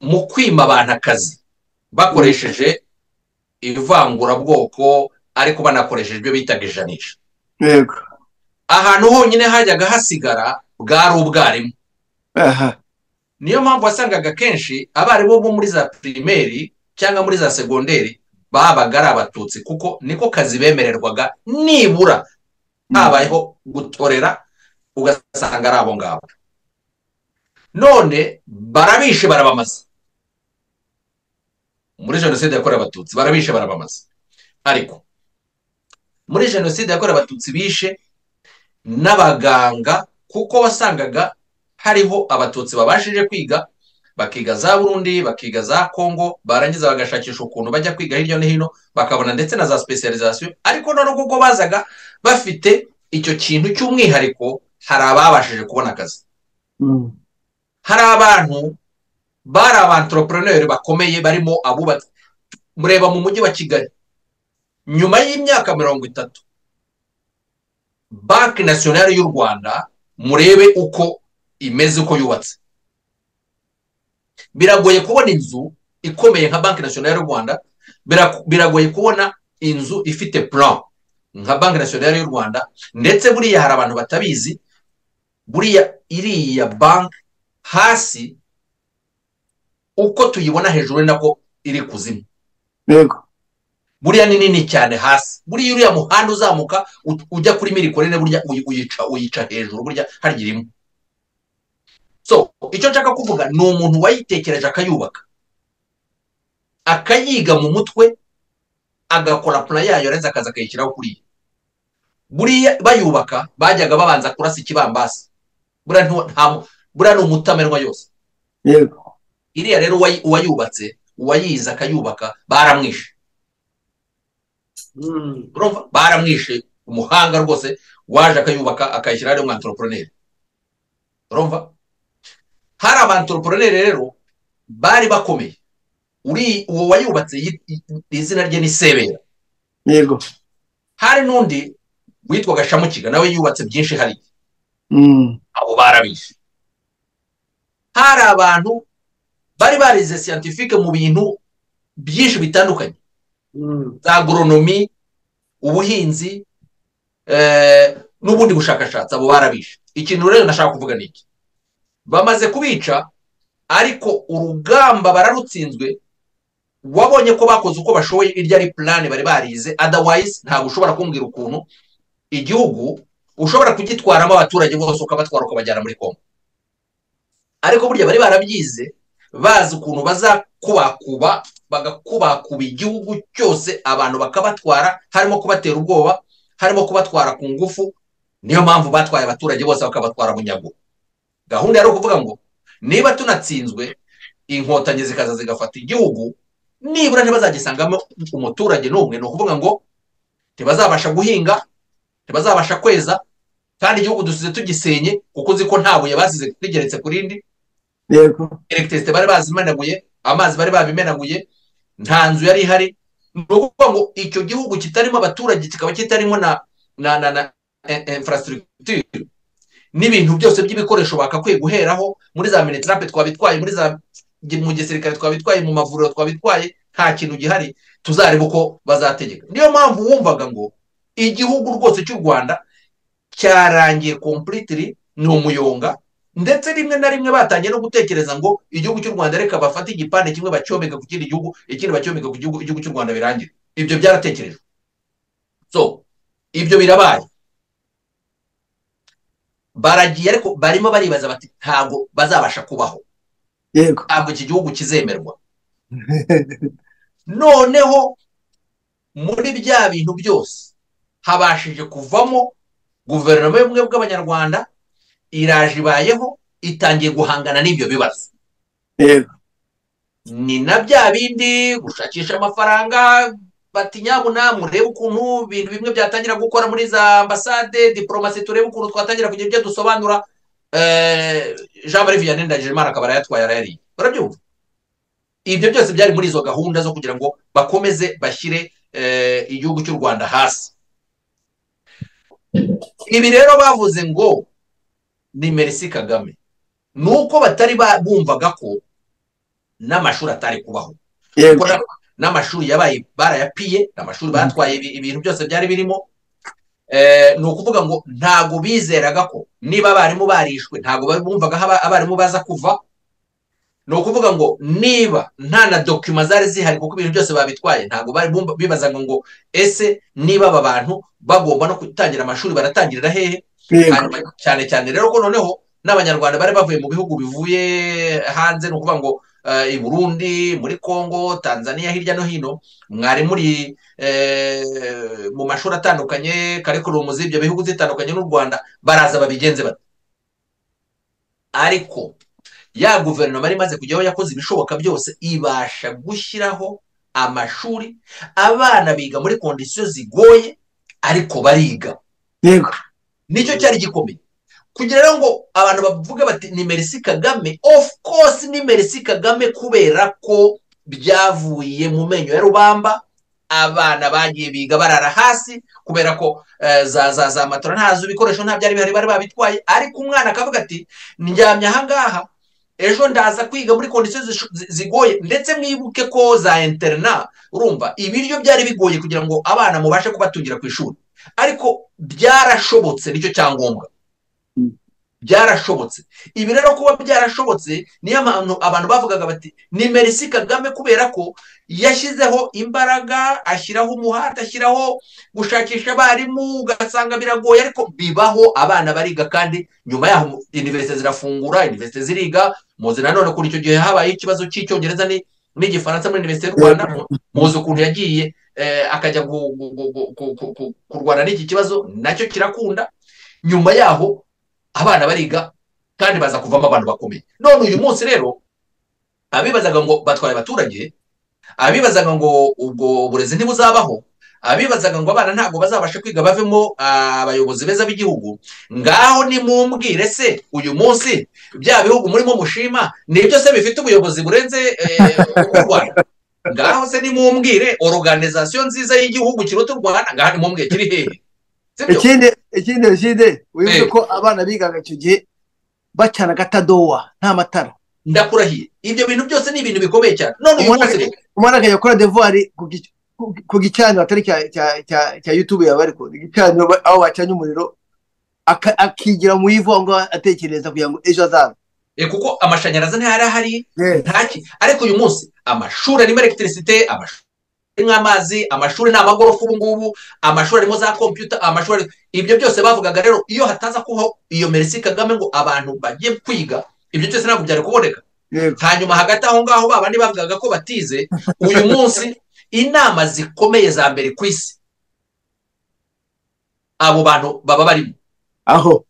mu kwima abantu akazi bakoresheje ivangurabwoko, ariko banakoresheje ibyo bitaga ijanisha. Yego. Ahantu honyine hajyaga hasigara bwari ubwarimu. Niyo mpamvu wasangaga kenshi abarimu bo muri za primaire cyangwa muri za segonderi babaga ari abatutsi, kuko niko kazi bemererwaga, nibura habayeho gutorera ugasanga ari abo ngabo. None barabishe barabamaze muri jenoside yakorewe abatutsi, barabishe barabamaze. Ariko muri jenoside yakorewe abatutsi bishe n'abaganga, kuko wasangaga hariho abatutsi babashije kwiga, bakiga za Burundi, bakiga za Kongo, barangiza bagashakisha ukuntu bajya kwiga hirya no hino, bakabona ndetse na za specialisation. Ariko none kuko bazaga bafite icyo kintu cy'umwihariko, hari ababashije kubona akazi. Hari abantu bari abantrepreneur bakomeye, barimo abubatsi. Mureba mu mujyi wa Kigali, nyuma y'imyaka 30, Banki Nationale y'u Rwanda murebe uko imeze, uko yubatse. Biragoye kubona inzu ikomeye nka Banki Nationale y'u Rwanda, biragoye kubona inzu ifite plan nka Banki Nationale y'u Rwanda. Ndetse buriya hari abantu batabizi, buriya iriya banki hasi uko tuyibona hejuru nako iri kuzimu. Yego. Buriya ni nini cyane hasi. Buriya uriya muhanda uzamuka ujya kuri Mirikorene, burya uyica hejuru, burya harigirimo. So icyo nshaka kuvuga ni umuntu wayitekereje akayubaka, akayiga mu mutwe, agakora plan yayo, reza akaza akayishyiraho kuri. Buriya bayubaka bajyaga babanza kurasa ikibambasi, buriya ni umutamenwa yose. Yego. Iriya rero uwayubatse, uwayiza akayubaka, baramwishe. Baramwishe, umuhanga rwose waje akayubaka akayishyira ari umwantrepreneur. Urumva? Hari abantrepreneur rero bari bakomeye. Uwo wayubatse izina rye ni Sebera. Yego. Hari nundi witwaga Shamukiga, nawe yubatse byinshi hari. Abo barabishe. Hari abantu bari barize scientifique mu bintu byinshi bitandukanye, za agronomy, ubuhinzi, n'ubundi bushakashatsi, abo barabishe. Ikintu rero ndashaka kuvuga niki, bamaze kubica, ariko urugamba bararutsinzwe. Wabonye ko bakoze uko bashoboye, irya ari plan bari barize. Otherwise ntabwo ushobora kumbwira ukuntu igihugu ushobora kugitwaramo abaturage bose ukabatwara ukabajyana muri Kongo. Ariko burya bari barabyize, bazi ukuntu bazakubakuba, bagakubakuba igihugu cyose, abantu bakabatwara, harimo kubatera ubwoba, harimo kubatwara ku ngufu. Niyo mpamvu batwaye abaturage bose bakabatwara bunyago. Gahunda yari kuvuga ngo niba tunatsinzwe, inkotanyi zikaza zigafata igihugu, nibura ntibazagisangamo umuturage n'umwe. Ni ukuvuga ngo ntibazabasha guhinga, ntibazabasha kweza, kandi igihugu dusize tugisenye, kuko uzi ko nta buye basize rigeretse ku rindi. yego electricité bari bazimenaguye, amazi bari babimenaguye, nta nzu yari ihari. Ni ukuvuga ngo icyo gihugu kitarimo abaturage kikaba kitarimo na infrastructure n'ibintu byose by'ibikoresho bakakwiye guheraho, muri za Minitrampe twabitwaye, mu gisirikare twabitwaye, mu mavuriro twabitwaye, nta kintu gihari. Tuzareba uko bazategeka. Niyo mpamvu wumvaga ngo igihugu rwose cy'u Rwanda cyarangiye completely, ni umuyonga, ndetse rimwe na rimwe batangiye no gutekereza ngo igihugu cy'u Rwanda reka bafate igipande kimwe bacyomeka ku kindi gihugu, ikindi bacyomeka ku gihugu cy'u Rwanda birangira. Ibyo byaratekerejwe. So ibyo birabaye, baragiye, ariko barimo baribaza bati ntabwo bazabasha kubaho, yego ntabwo iki gihugu kizemerwa. Noneho muri bya bintu byose habashije kuvamo guverinoma y'ubumwe bw'abanyarwanda, iraje ibayeho, itangiye guhangana n'ibyo bibazo. yego Ni na bya bindi gushakisha amafaranga, bati nyabuna murebe ukuntu ibintu bimwe byatangira gukora muri za ambasade, diplomasi, turebe ukuntu twatangira kugira ibyo dusobanura. Jean Marie Vianney Ndagijimana akaba yarayatwaye, arayariye. Barabyumva? Ibyo byose byari muri izo gahunda zo kugira ngo bakomeze bashyire igihugu cy'u Rwanda hasi. Ibi rero bavuze ngo ni Merci Kagame, nuko batari bumvaga ko n'amashuri atari kubaho. yego N'amashuri yabaye barayapiye, n'amashuri batwaye ibintu byose byari birimo. Ni ukuvuga ngo ntago bizeraga ko niba abarimu barishwe, ntago bumvaga abarimu baza kuva. Ni ukuvuga ngo niba nta na dokima zari zihari kuko ibintu byose babitwaye, ntago bari bibazaga ngo ese niba aba bantu bagomba no gutangira amashuri baratangirira hehe. Cyane cyane rero ko noneho n'abanyarwanda bari bavuye mu bihugu bivuye hanze, ni ukuvuga ngo i Burundi, muri Congo, Tanzania, hirya no hino, mwari muri mu mashuri atandukanye, curriculum z'ibyo bihugu zitandukanye n'u Rwanda, baraza babigenze bati. Ariko ya guverinoma yari imaze kujyaho, yakoze ibishoboka byose, ibasha gushyiraho amashuri, abana biga muri kondisiyo zigoye, ariko bariga. yego Nicyo cyari gikomeye. Kugira rero ngo abantu bavuga bati ni Merci Kagame, of course ni Merci Kagame, kubera ko byavuye mu menyo ya rubamba. Abana bagiye biga barara hasi kubera ko za matora ntazo, ibikoresho nta byari bihari, bari babitwaye. Ariko umwana akavuga ati njyamye ahangaha, ejo ndaza kwiga muri kondisiyo zigoye. Ndetse mwibuke ko za interna, urumva ibiryo byari bigoye kugira ngo abana mubashe kubatungira ku ishuri, ariko byarashobotse. Nicyo cyangombwa, byarashobotse. Ibi rero kuba byarashobotse, niyo mpamvu abantu bavugaga bati ni Merci Kagame, kubera ko yashyizeho imbaraga, ashyiraho umuhate, ashyiraho gushakisha abarimu, ugasanga biragoye, ariko bibaho, abana bariga. Kandi nyuma yaho universite zirafungura, universite ziriga. Muzi nanone kuri icyo gihe habaye ikibazo cy'icyongereza n'igifaransa muri universite y'u Rwanda. Muzi ukuntu yagiye akajya kurwana n'iki kibazo, nacyo kirakunda. Nyuma yaho abana bariga, kandi baza kuvamo abantu bakomeye. None uyu munsi rero abibazaga ngo batwaye abaturage, abibazaga ngo ubwo burezi ntibuzabaho, abibazaga ngo abana ntabwo bazabasha kwiga bavemo abayobozi beza b'igihugu, ngaho nimumbwire se uyu munsi bya bihugu murimo mushima nibyo se bifite ubuyobozi burenze u Rwanda? Ngaho se nimumbwire organization nziza y'igihugu kiruta u Rwanda, ngaho nimumbwire kiri hehe? ikindi wibuke ko abana bigaga icyo gihe bacana agatadowa nta matara. Ndakurahiye, ibyo bintu byose ni ibintu bikomeye cyane. None uyu munsi rero umwana akajya gukora devoir ku gicaniro atari cya YouTube yawe, ariko igicaniro aho bacanye umuriro, akigira mu ivu ngo atekereza kugira ngo ejo azabe. Kuko amashanyarazi ntihari ahari, ntaki. Ariko uyu munsi amashuri arimo electricité, amashuri nk'amazi, amashuri ni amagorofa ubu ngubu, amashuri arimo za computer, amashuri. Ibyo byose bavugaga rero, iyo hataza kubaho iyo Merci Kagame ngo abantu bagiye kwiga, ibyo byose ntabwo byari kuboneka. Hanyuma hagati aho ngaho babandi bavugaga ko batize, uyu munsi inama zikomeye za mbere ku isi abo bantu baba barimo, aho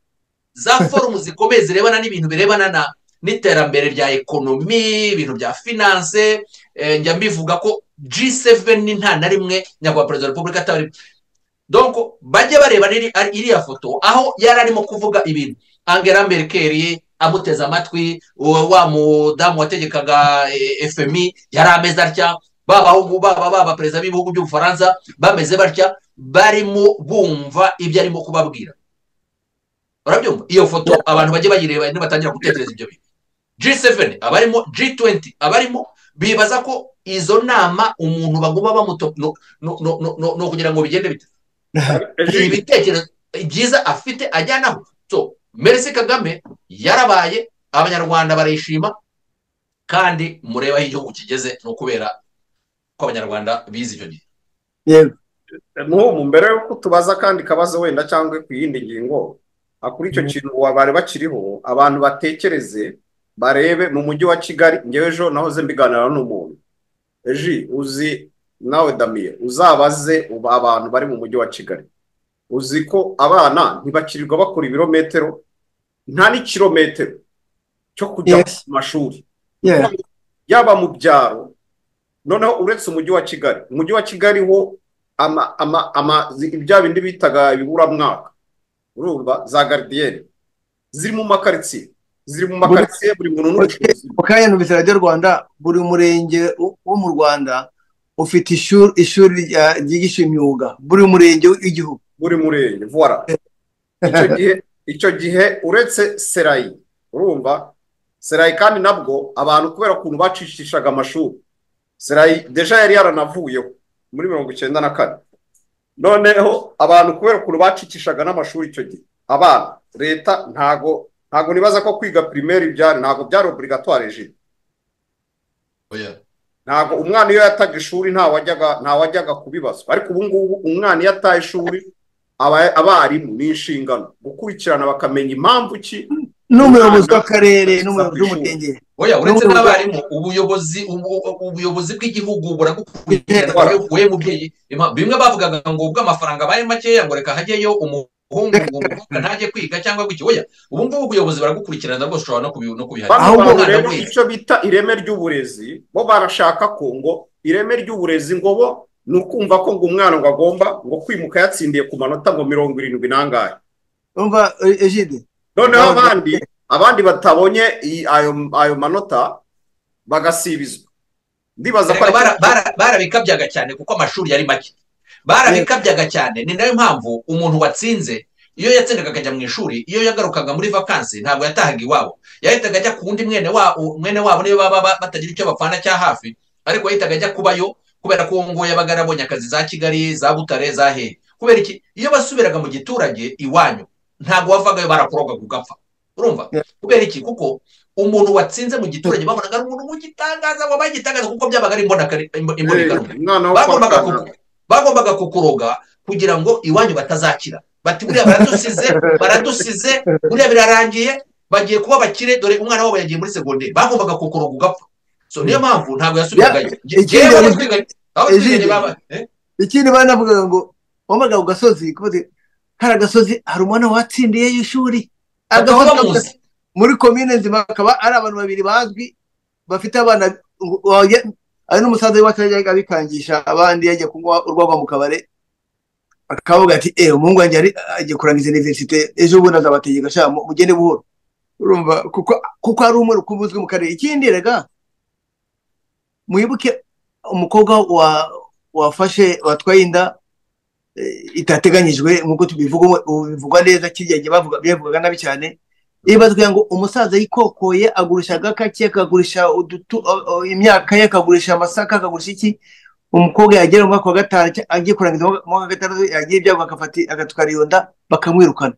za forumu zikomeye zirebana n'ibintu birebana n'iterambere rya ekonomi, ibintu bya finance. Njya mbivuga ko G7 nta na rimwe nyakubahwa perezida wa repubulika atari. Donc bajye bareba iriya foto aho yari arimo kuvuga ibintu. Angela Merkel amuteze amatwi, wa mudamu wategekaga FMI yari ameze atya, baba perezida b'ibihugu by'Ubufaransa bameze batya, barimo bumva ibyo arimo kubabwira. Urabyumva? Iyo foto abantu bajye bayireba batangira gutekereza ibyo bintu. G7 abarimo, G20 abarimo, bibaza ko izo nama umuntu baguma bamuto no kugira ngo bigende bite. Ibitekerezo byiza afite ajyanaho. So Merci Kagame yarabaye, abanyarwanda barishima, kandi mureba aho igihugu kigeze no kubera ko abanyarwanda bize icyo gihe. yego mu mbere yuko tubaza kandi kabazo wenda cyangwa ku yindi ngingo akuri icyo kintu bari bakiriho, abantu batekereze barebe mu mujyi wa Kigali. Ngewe ejo nahoze mbiganira n'umuntu, eji uzi nawe Damien, uzabaze abantu bari mu mujyi wa Kigali, uzi ko abana ntibakirirwa bakora ibirometero, nta n'ikirometero cyo kujya mu mashuri, yaba mu byaro. Noneho uretse umujyi wa Kigali, umujyi wa Kigali ho ibya bindi bitaga ibiburamwaka, urumva, za gardienne ziri mu makaritsiye, buri muntu n'ubushobozi. Mukanya numvise Radio Rwanda, buri murenge wo mu Rwanda ufite ishuri ryigisha imyuga, buri murenge w'igihugu, buri murenge. Voilà. icyo gihe uretse Serayi, urumva, Serayi kandi nabwo abantu kubera ukuntu bacishishaga amashuri, Serayi deja yari yaranavuyeho muri 1994. Noneho abantu kubera ukuntu bacikishaga n'amashuri icyo gihe, abana leta ntago nibaza ko kwiga primaire ntago byari obligatoire ejo. Ntago umwana iyo yataga ishuri nta wajyaga kubibazwa, ariko ubu ngubu umwana iyo ataye ishuri abarimu ni inshingano gukurikirana bakamenya impamvu ki, n'umuyobozi w'akarere n'umuyobozi w'umurenge. Uretse n'abarimu, ubuyobozi bw'igihugu buragukurikirana wowe mubyeyi. Bimwe bavugaga ngo ubwo amafaranga abaye makeya ngo reka hajyeyo umuhungu ngo ntajye kwiga cyangwa gutyo. Ubu ngubu ubuyobozi baragukurikirana rwose, ushobora no kubihanira. Icyo bita ireme ry'uburezi, bo barashaka ko ngo ireme ry'uburezi ngo bo ni ukumva ko ngo umwana ngo agomba ngo kwimuka yatsindiye ku manota ngo 70 nangahe. Umva Egide, noneho abandi batabonye ayo manota bagasibizwa. Ndibaza ko barabikabyaga cyane kuko amashuri yari make, barabikabyaga cyane. Ni nayo mpamvu umuntu watsinze, iyo yatsindaga akajya mu ishuri, iyo yagarukaga muri vakansi ntabwo yatahaga iwabo, yahitaga ajya ku wundi mwene wabo niyo baba batagira icyo bapfana cya hafi, ariko yahitaga ajya kubayo, kubera ko ngo yabaga yarabonye akazi za Kigali, za Butare, za Hehe. Kubera iki? Iyo basubiraga mu giturage iwanyu ntabwo wavagayo, barakuroga kugapfa. Urumva? Kubera iki? Kuko umuntu watsinze mu giturage babonaga ari umuntu w'igitangaza, wabaye igitangaza, kuko byabaga ari imbonekarume. Bagombaga kukuroga kugira ngo iwanyu batazakira, bati buriya baradusize, buriya birarangiye, bagiye kuba bakire, dore umwana wabo yagiye muri segonderi. Bagombaga kukuroga ugapfa. So niyo mpamvu ntabwo yasubiragayo. Ikindi banavugaga ngo wamaga ku gasozi, hari agasozi, hari umwana watsindiye y'ishuri, muri komine nzima akaba ari abantu babiri bazwi bafite abana, ari n'umusaza w'iwacu yajyaga abikangisha abandi, yajya kunywa urwagwa mu kabare, akavuga ati umuhungu wanjye agiye kurangiza universite, ejo bundi azabategeka sha mugende buhoro. Urumva, kuko ari umwe ukubuzwe mu karere. Ikindi rega, muyibuke umukobwa wafashe watwaye inda itateganyijwe, nk'uko bivugwa neza, kijyanye bavugaga nabi cyane. Ibazwe ngo umusaza yikokoye, agurisha agakake, akagurisha imyaka ye, akagurisha amasaka, akagurisha iki. Umukobwa yagera mu mwaka wa gatanu, agiye kurangiza mu mwaka wa gatandatu, yagiye ibyago agatwara iyo nda, bakamwirukana.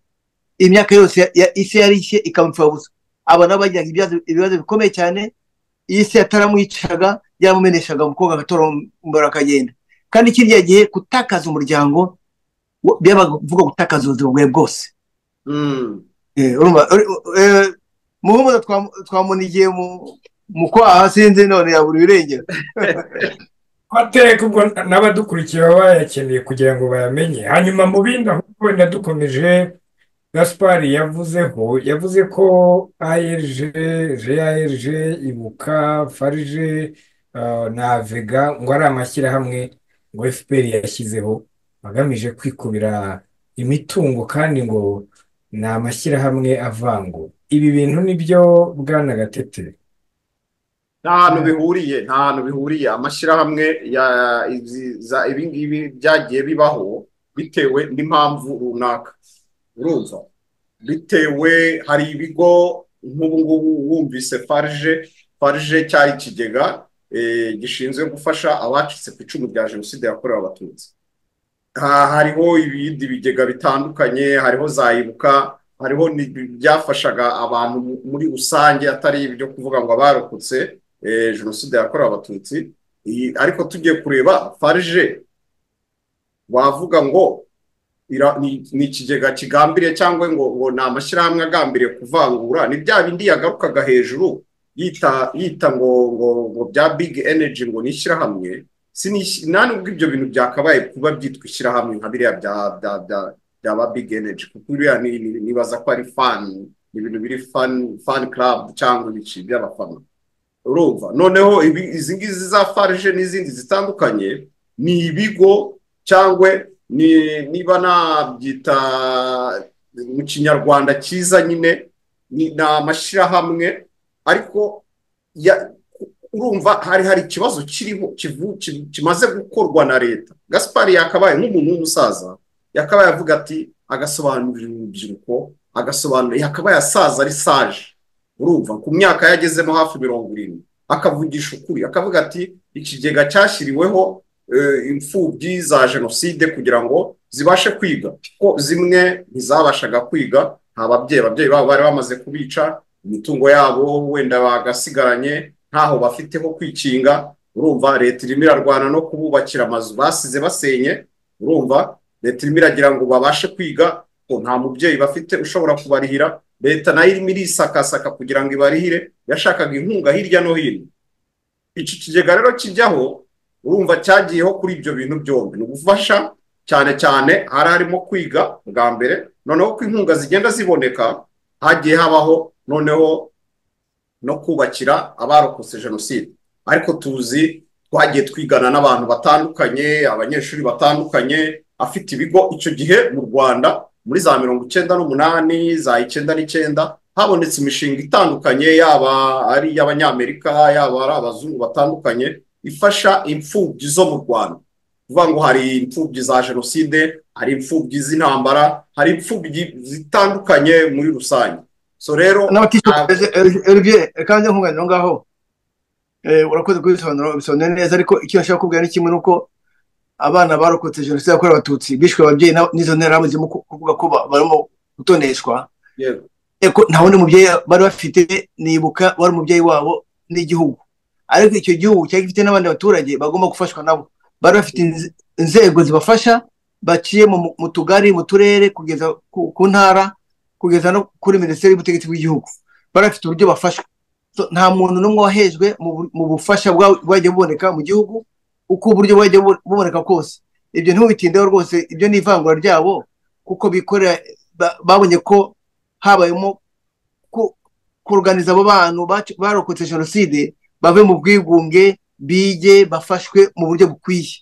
Imyaka yose isi yari ishye ikamupfa busa. Aba nabo bagiraga ibibazo bikomeye cyane, isi yataramwicaga, yamumeneshaga, umukobwa agatombora akagenda. Kandi kirya gihe gutakaza umuryango byabavuga gutakaza ubuzima bwawe bwose. Urumva, muhumuza twamunigiye mu kwaha, sinzi none yabura irengero. Ateka ubwo n'abadukurikiye baba bayakeneye kugira ngo bayamenye. Hanyuma mu bindi ahubwo wenda dukomeje, Gaspari yavuze ko GARG, Ibuka, FARG na Vega ngo ari amashyirahamwe ngo FPR yashyizeho agamije kwikubira imitungo, kandi ngo ni amashyirahamwe avango. ibi bintu nibyo Bwana Gatete? nta hantu bihuriye, nta hantu bihuriye. Amashyirahamwe ibi ngibi byagiye bibaho bitewe n'impamvu runaka, urumva, bitewe, hari ibigo nk'ubu ngubu wumvise farije cyari ikigega gishinzwe gufasha abacitse ku icumu rya jenoside yakorewe abatutsi. Hariho ibindi bigega bitandukanye, hariho za Ibuka, hariho byafashaga abantu muri rusange, atari ibyo kuvuga ngo abarokotse jenoside yakorewe abatutsi. Ariko tugiye kureba farije, wavuga ngo ni ikigega kigambiriye cyangwa ngo ni amashyirahamwe agambiriye kuvangura, ni bya bindi yagarukaga hejuru yita ngo bya big energy ngo ni ishyirahamwe. Nta nubwo ibyo bintu byakabaye kuba byitwa ishyirahamwe nka biriya byaba big energy, kuko biriya nibaza ko ari fan, ibintu biri fan club cyangwa ibici by'abafana, urumva. Noneho izi ngizi za farije n'izindi zitandukanye ni ibigo cyangwa niba nabyita mu kinyarwanda cyiza nyine ni amashyirahamwe, ariko urumva hari ikibazo kiriho kimaze gukorwa na leta. Gaspari yakabaye nk'umuntu w'umusaza, yakabaye avuga ati, agasobanurira urubyiruko, yakabaye asaza ari sage, urumva, ku myaka yagezemo hafi 70, akavugisha ukuri, akavuga ati ikigega cyashyiriweho imfubyi za jenoside kugira ngo zibashe kwiga, ko zimwe ntizabashaga kwiga, nta ababyeyi babo bari bamaze kubica, imitungo yabo wenda bagasigaranye, ntaho bafite ho kwikinga, urumva. Leta irimo irarwana no kububakira amazu basize basenye, urumva. Leta irimo iragira ngo babashe kwiga, ko nta mubyeyi bafite ushobora kubarihira. Leta nayo irimo irisakasaka kugira ngo ibarihire, yashakaga inkunga hirya no hino. Iki kigega rero kijyaho, urumva, cyagiyeho kuri ibyo bintu byombi, ni ugufasha cyane cyane, harimo kwiga bwa mbere, noneho ko inkunga zigenda ziboneka, hagiye habaho noneho no kubakira abarokotse jenoside. Ariko tuzi, twagiye twigana n'abantu batandukanye, abanyeshuri batandukanye, afite ibigo. Icyo gihe mu Rwanda muri za 98, za 99 habonetse imishinga itandukanye, yaba ari iy'Abanyamerika, yaba ari abazungu batandukanye, ifasha imfubyi zo mu Rwanda. Kuvuga ngo hari imfubyi za jenoside, hari imfubyi z'intambara, hari imfubyi zitandukanye muri rusange. So rero Olivier, kandi nkunganira ngaho, urakoze kubisobanura neza, ariko icyo nashaka kubwira ni kimwe, nuko abana barokotse jenoside yakorewe abatutsi bishwe ababyeyi n'izo nterahamwe zirimo kuvuga ko barimo gutoneshwa. Nta wundi mubyeyi bari bafite, nibuka wari umubyeyi wabo n'igihugu, ariko icyo gihugu cyari gifite n'abandi baturage bagomba gufashwa nabo. Bari bafite inzego zibafasha, baciye mu tugari, mu turere, kugeza ku ntara, kugeza no kuri minisiteri y'ubutegetsi bw'igihugu. Bari bafite uburyo bafashwa. Nta muntu n'umwe wahejwe mu bufasha bwagiye buboneka mu gihugu, uko uburyo bwagiye buboneka kose. Ibyo ntibitindeho rwose, ibyo ni ivangura ryabo, kuko bikorera, babonye ko habayemo kuruganiza abo bantu barokotse jenoside, bave mu bwigunge, bige, bafashwe mu buryo bukwiye.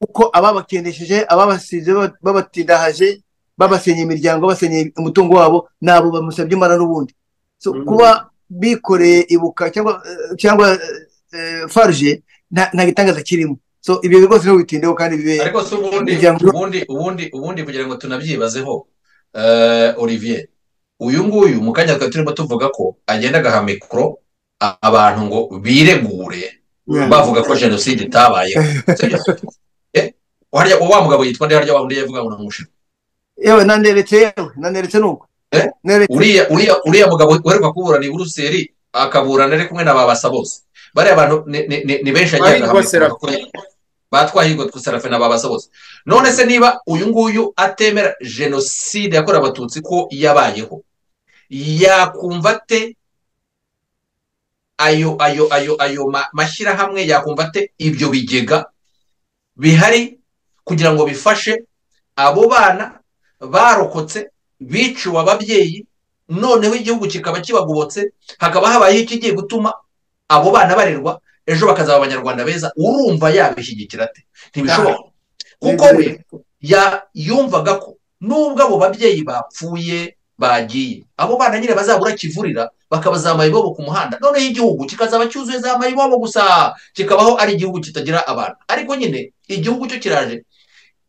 Uko ababakendesheje, ababasize babatindahaje, babasenye imiryango, basenye umutungo wabo, nabo bamusabye Imana n'ubundi. Kuba bikoreye Ibuka cyangwa farije, nta gitangaza kirimo. Ibyo rwose no bitindeho kandi bibe. Ariko ubundi kugira ngo tunabyibazeho, Olivier, uyu nguyu mu kanya turimo tuvuga ko agenda agaha mikoro abantu ngo biregure, bavuga ko jenoside itabayeho. Wa mugabo yitwa nde harya, wa wundi yavuga ngo namushira? Nanderetse nuko. Uriya mugabo uheruka kuburana i Buruseli, akaburana ari kumwe na babasa bose. Bariya abantu ni benshi ajyaga hamwe, batwahirwa Serafe na babasa bose. None se niba uyu nguyu atemera jenoside yakorewe abatutsi ko yabayeho, yakumva ate ayo mashyirahamwe, yakumva ate ibyo bigega bihari kugira ngo bifashe abo bana barokotse, biciwe ababyeyi, noneho igihugu kikaba kibagobotse, hakaba habayeho ikigiye gutuma abo bana barerwa, ejo bakazaba abanyarwanda beza? Urumva yabishyigikira ate? Ntibishoboka, kuko we yumvaga ko nubwo abo babyeyi bapfuye, bagiye, abo bana nyine bazabura kivurira bakabaza mayibobo ku muhanda, noneho igihugu kikazaba cyuzuye za mayibobo gusa, kikabaho ari igihugu kitagira abantu. Ariko nyine igihugu cyo kiraje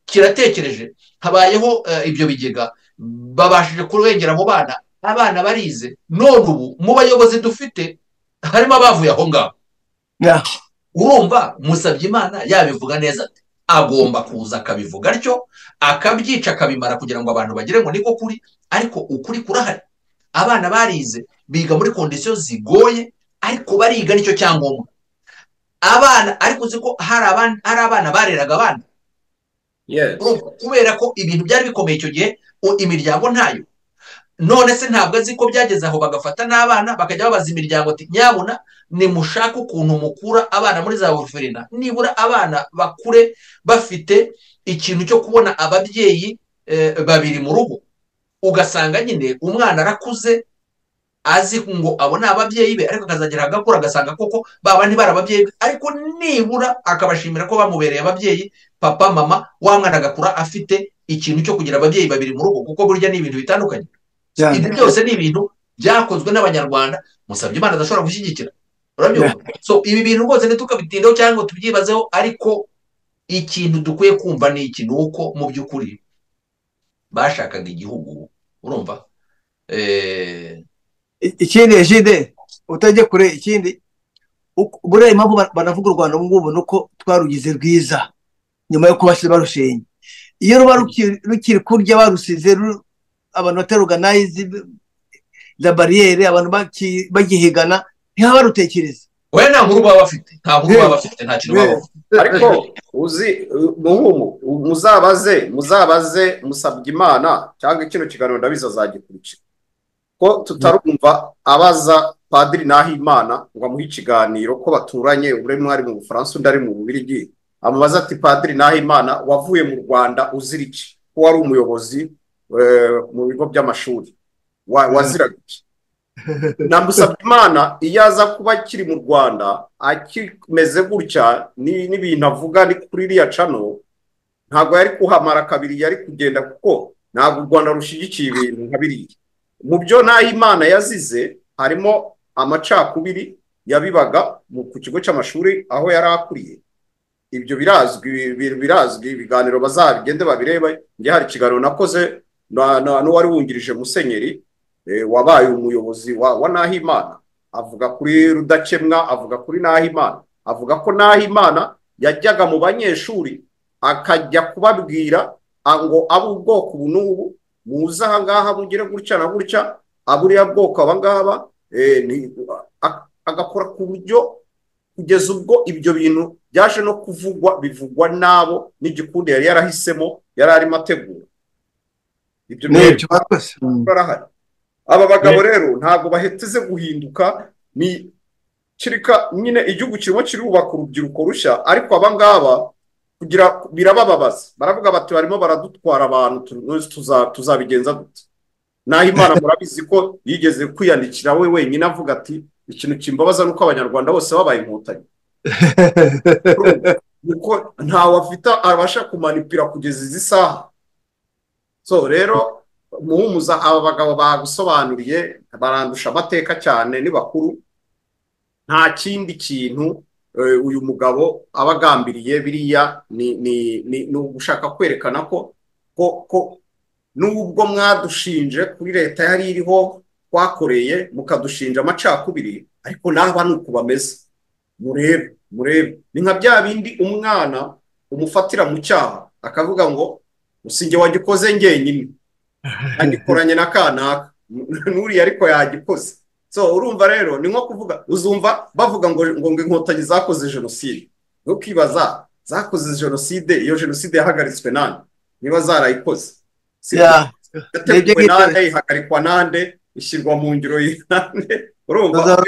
kiratekereje, habayeho ibyo bigega, babashije kurengera abo bana, abana barize, none ubu mu bayobozi dufite harimo abavuye aho ngaho. Urumva Musabyimana yabivuga neza ati agomba kuza akabivuga atyo, akabyica akabimara kugira ngo abantu bagire ngo niko kuri, ariko ukuri kurahari. Abana barize biga muri kondisiyo zigoye, ariko bariga nicyo cyangombwa. Abana ariko uzi ko hari abana bareraga abana, kubera ko ibintu byari bikomeye icyo gihe, imiryango ntayo. None se ntabwo azi ko byageze aho bagafata n'abana bakajya babaza imiryango ati nyabuna nimushaka ukuntu mukura abana muri za orphelinat, nibura abana bakure bafite ikintu cyo kubona ababyeyi babiri mu rugo. Ugasanga nyine umwana arakuze azi ngo abone ababyeyi be, ariko akazagera agakura agasanga koko baba ntibari ababyeyi be, ariko nibura akabashimira ko bamubereye ababyeyi, papa mama, wa mwana agakura afite ikintu cyo kugira ababyeyi babiri mu rugo, kuko burya ni ibintu bitandukanye. Ibi byose ni ibintu byakozwe n'abanyarwanda Musabyimana adashobora gushyigikira, urabyumva? So ibi bintu rwose ntitukabitindeho cyangwa ngo tubyibazeho, ariko ikintu dukwiye kumva ni iki, ni uko mu by'ukuri bashakaga igihugu, urumva? Ikindi Ejide utajya kure, ikindi buriya impamvu banavuga u Rwanda ubu ngubu ni uko twarugize rwiza nyuma yo kubasize barushenye. Iyo ruba rukiri kurya barusize abantu bataruganize za bariyeri, abantu bagihigana, ntihaba barutekereza. We nta nkuru baba bafite, nta nkuru baba bafite, nta kintu baba bafite. Ariko uzi muhumu, muzabaze Musabyimana cyangwa kino kiganiro ndabiza azagikurikira, ko tutarumva abaza Padiri Nahimana ngo amuhe ikiganiro ko baturanye, ure mwari mu Bufaransa undi ari mu Bubiligi, amubaza ati Padiri Nahimana wavuye mu Rwanda uzira iki, ko wari umuyobozi mu bigo by'amashuri, waziraga iki? Na Musabyimana iyo aza kuba akiri mu Rwanda akimeze gutya n'ibintu avuga ni kuri iriya cano, ntabwo yari kuhamara kabiri, yari kugenda, kuko ntabwo u Rwanda rushyigikiye ibintu nka biriya. Mu byo Nahimana yazize harimo amacakubiri yabibaga ku kigo cy'amashuri aho yari akuriye. Ibyo birazwi, ibiganiro bazabigende babireba. Njye hari ikiganiro nakoze n'uwari wungirije Musenyeri wabaye umuyobozi wa Nahimana, avuga kuri Rudakemwa, avuga kuri Nahimana, avuga ko Nahimana yajyaga mu banyeshuri akajya kubabwira ngo abo ubwoko ubu n'ubu muze aha ngaha mugire gutya na gutya, aburiya bwoko aba ngaba, agakora ku buryo kugeza ubwo ibyo bintu byaje no bivugwa nabo n'igikundi yari yarahisemo, yari arimo ategura. Ibyo barahari. Aba bagabo rero ntabwo baheteze guhinduka, ni kirika nyine igihugu kirimo kirubaka urubyiruko rushya, ariko aba ngaba kugira birabababaza, baravuga bati barimo baradutwara abantu, tuzabigenza dute? Nahimana murabizi ko yigeze kwiyandikira we wenyine avuga ati ikintu kimbabaza nuko abanyarwanda bose babaye inkotanyi, nuko ntawe afite abasha kumanipira kugeza izi saha. So rero muhumuza, aba bagabo bagusobanuriye, barandusha amateka cyane, ni bakuru. Nta kindi kintu uyu mugabo abagambiriye biriya ni ugushaka kwerekana ko nubwo mwadushinje kuri leta yari iriho twakoreye mukadushinja amacakubiri, ariko naba nuko bameze. Murebe ni nka bya bindi umwana umufatira mu cyaha akavuga ngo usinge wagikoze ngenyine, agikoranye na kanaka nuriya ariko yagikoze. So urumva rero ni nko kuvuga, uzumva bavuga ngo inkotanyi zakoze jenoside, no kwibaza zakoze jenoside, iyo jenoside yahagaritswe nande? Niba zarayikoze yateguwe nande, ihagarikwa nande, ishyirwa mu ngiro y'nande? Urumva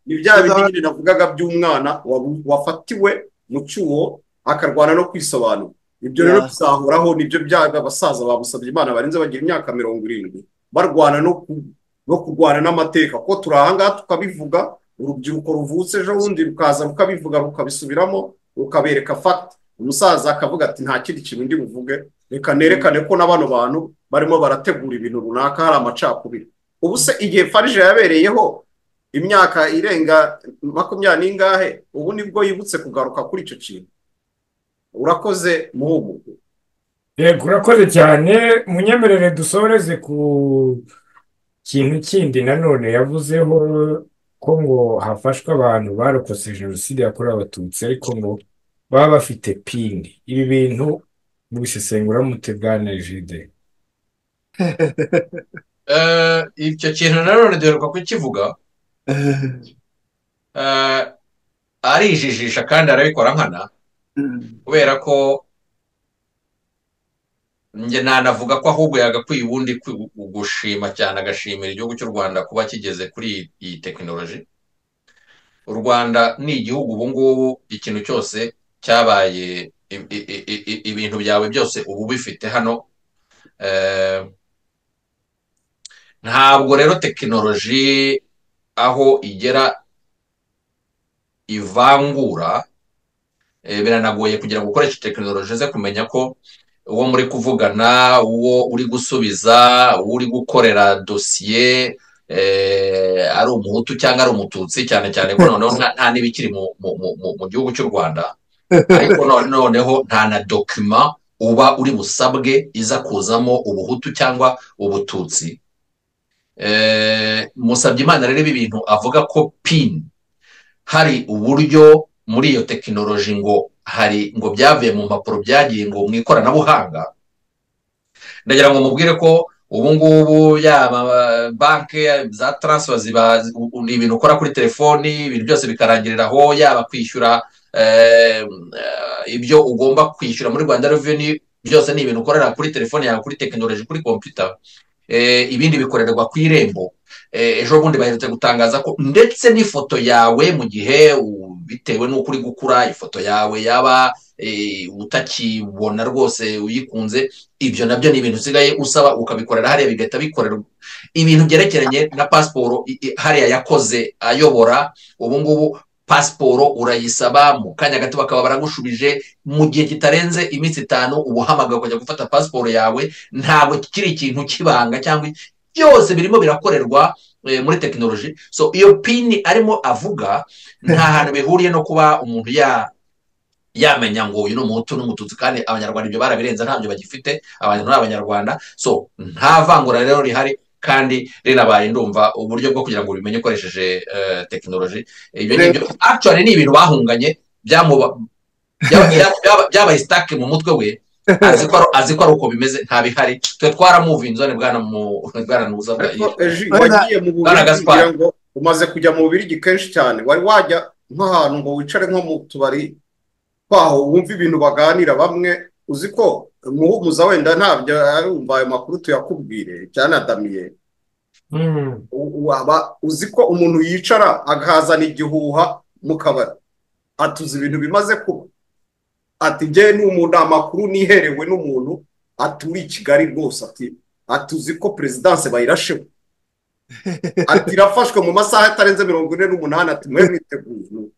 ni bya bindi navugaga by'umwana wafatiwe mu cyuho akarwana no kwisobanura. Ibyo rero bizahuraho, nibyo byaga abasaza ba Musabyimana barenze bagira imyaka 70 barwana no kurwana n'amateka, ko turahanga tukabivuga, urubyiruko ruvutse ejo bundi rukaza rukabivuga rukabisubiramo rukabereka fact, umusaza akavuga ati nta kindi kintu ndi buvuge, reka nerekane ko n'abano bantu barimo barategura ibintu runaka hari amacakubiri. Ubu se igihe farije yabereyeho imyaka irenga 20 n'ingahe, ubu nibwo yibutse kugaruka kuri icyo kintu. Urakoze muhugu. yego urakoze cyane. Munyemerere dusoreze ku kintu kindi nanone yavuzeho, ko ngo hafashwe abantu barokotse jenoside yakorewe abatutsi ariko ngo baba bafite pini. Ibi bintu mubisesengura mute bwana Egide? icyo kintu nanone duheruka kukivuga, arijijisha kandi arabikora nkana, kubera ko njye nanavuga ko ahubwo yagakwiye ubundi gushima cyane, agashimira igihugu cy'u Rwanda kuba kigeze kuri iyi tekinoloji. U Rwanda ni igihugu ubu ngubu ikintu cyose cyabaye, ibintu byawe byose ubu bifite hano. Ntabwo rero tekinoloji aho igera ivangura, biranagoye kugira ngo ukoreshe tekinoloji ze kumenya ko uwo muri kuvugana, uwo uri gusubiza, uwo uri gukorera dosiye ari umuhutu cyangwa ari umututsi, cyane cyane ko noneho nta n'ibikiri mu gihugu cy'u Rwanda. Ariko noneho nta na dokima uba uri busabwe iza kuzamo ubuhutu cyangwa ubututsi. Musabyimana rero ibi bintu avuga ko pin hari uburyo muri iyo tekinoloji ngo hari ngo byavuye mu mpapuro byagiye ngo mu ikoranabuhanga. Ndagira ngo mubwire ko ubu ngubu yaba banki za transfer ni ibintu ukora kuri telefoni, ibintu byose bikarangirira aho, yaba kwishyura ibyo ugomba kwishyura muri Rwanda Revenue, byose ni ibintu ukorera kuri telefoni yawe, kuri tekinoloji, kuri computer. Ibindi bikorerwa ku irembo. Ejo bundi baherutse gutangaza ko ndetse n'ifoto yawe mu gihe bitewe n'uko uri gukura, ifoto yawe yaba utakibona rwose uyikunze, ibyo nabyo ni ibintu usigaye usaba ukabikorera hariya, bigahita bikorerwa. Ibintu byerekeranye na pasiporo hariya yakoze ayobora, ubu ngubu pasiporo urayisaba mu kanya gato bakaba baragushubije, mu gihe kitarenze iminsi 5 ubuhamagaye ukajya gufata pasiporo yawe. Ntabwo kiri ikintu kibanga cyangwa byose birimo birakorerwa muri tekinoloji. So iyo pini arimo avuga nta hantu bihuriye no kuba umuntu yamenya ngo uyu ni umuhutu n'umututsi, kandi abanyarwanda ibyo barabirenza, ntabyo bagifite. Abantu ni abanyarwanda, so nta vangura rero rihari, kandi rinabaye ndumva uburyo bwo kugira ngo ubimenye ukoresheje tekinoloji. Ibyo ngibyo actually ni ibintu bahunganye byabaye stake mu mutwe we, azi ko ari uko bimeze, nta bihari. Twe twaramuvinze bwana nuza wagiye mu Bubiligi kugira ngo umaze kujya mu Bubiligi kenshi cyane, wari wajya nk'ahantu ngo wicare nko mu tubari kwaho wumva ibintu baganira bamwe, uzi ko muhumuza wenda ntabyo arumva ayo makuru tuyakubwire cyane adamiye. Uzi ko umuntu yicara agahazana igihuha mu kabari, atuzi ibintu bimaze kuba, ati je ni umuntu amakuru niherewe n'umuntu aturi Kigali rwose, atuzi ko presidence bayirasheho, ati rafashwe mu masaha atarenze 48, ati mwe mwiteguye.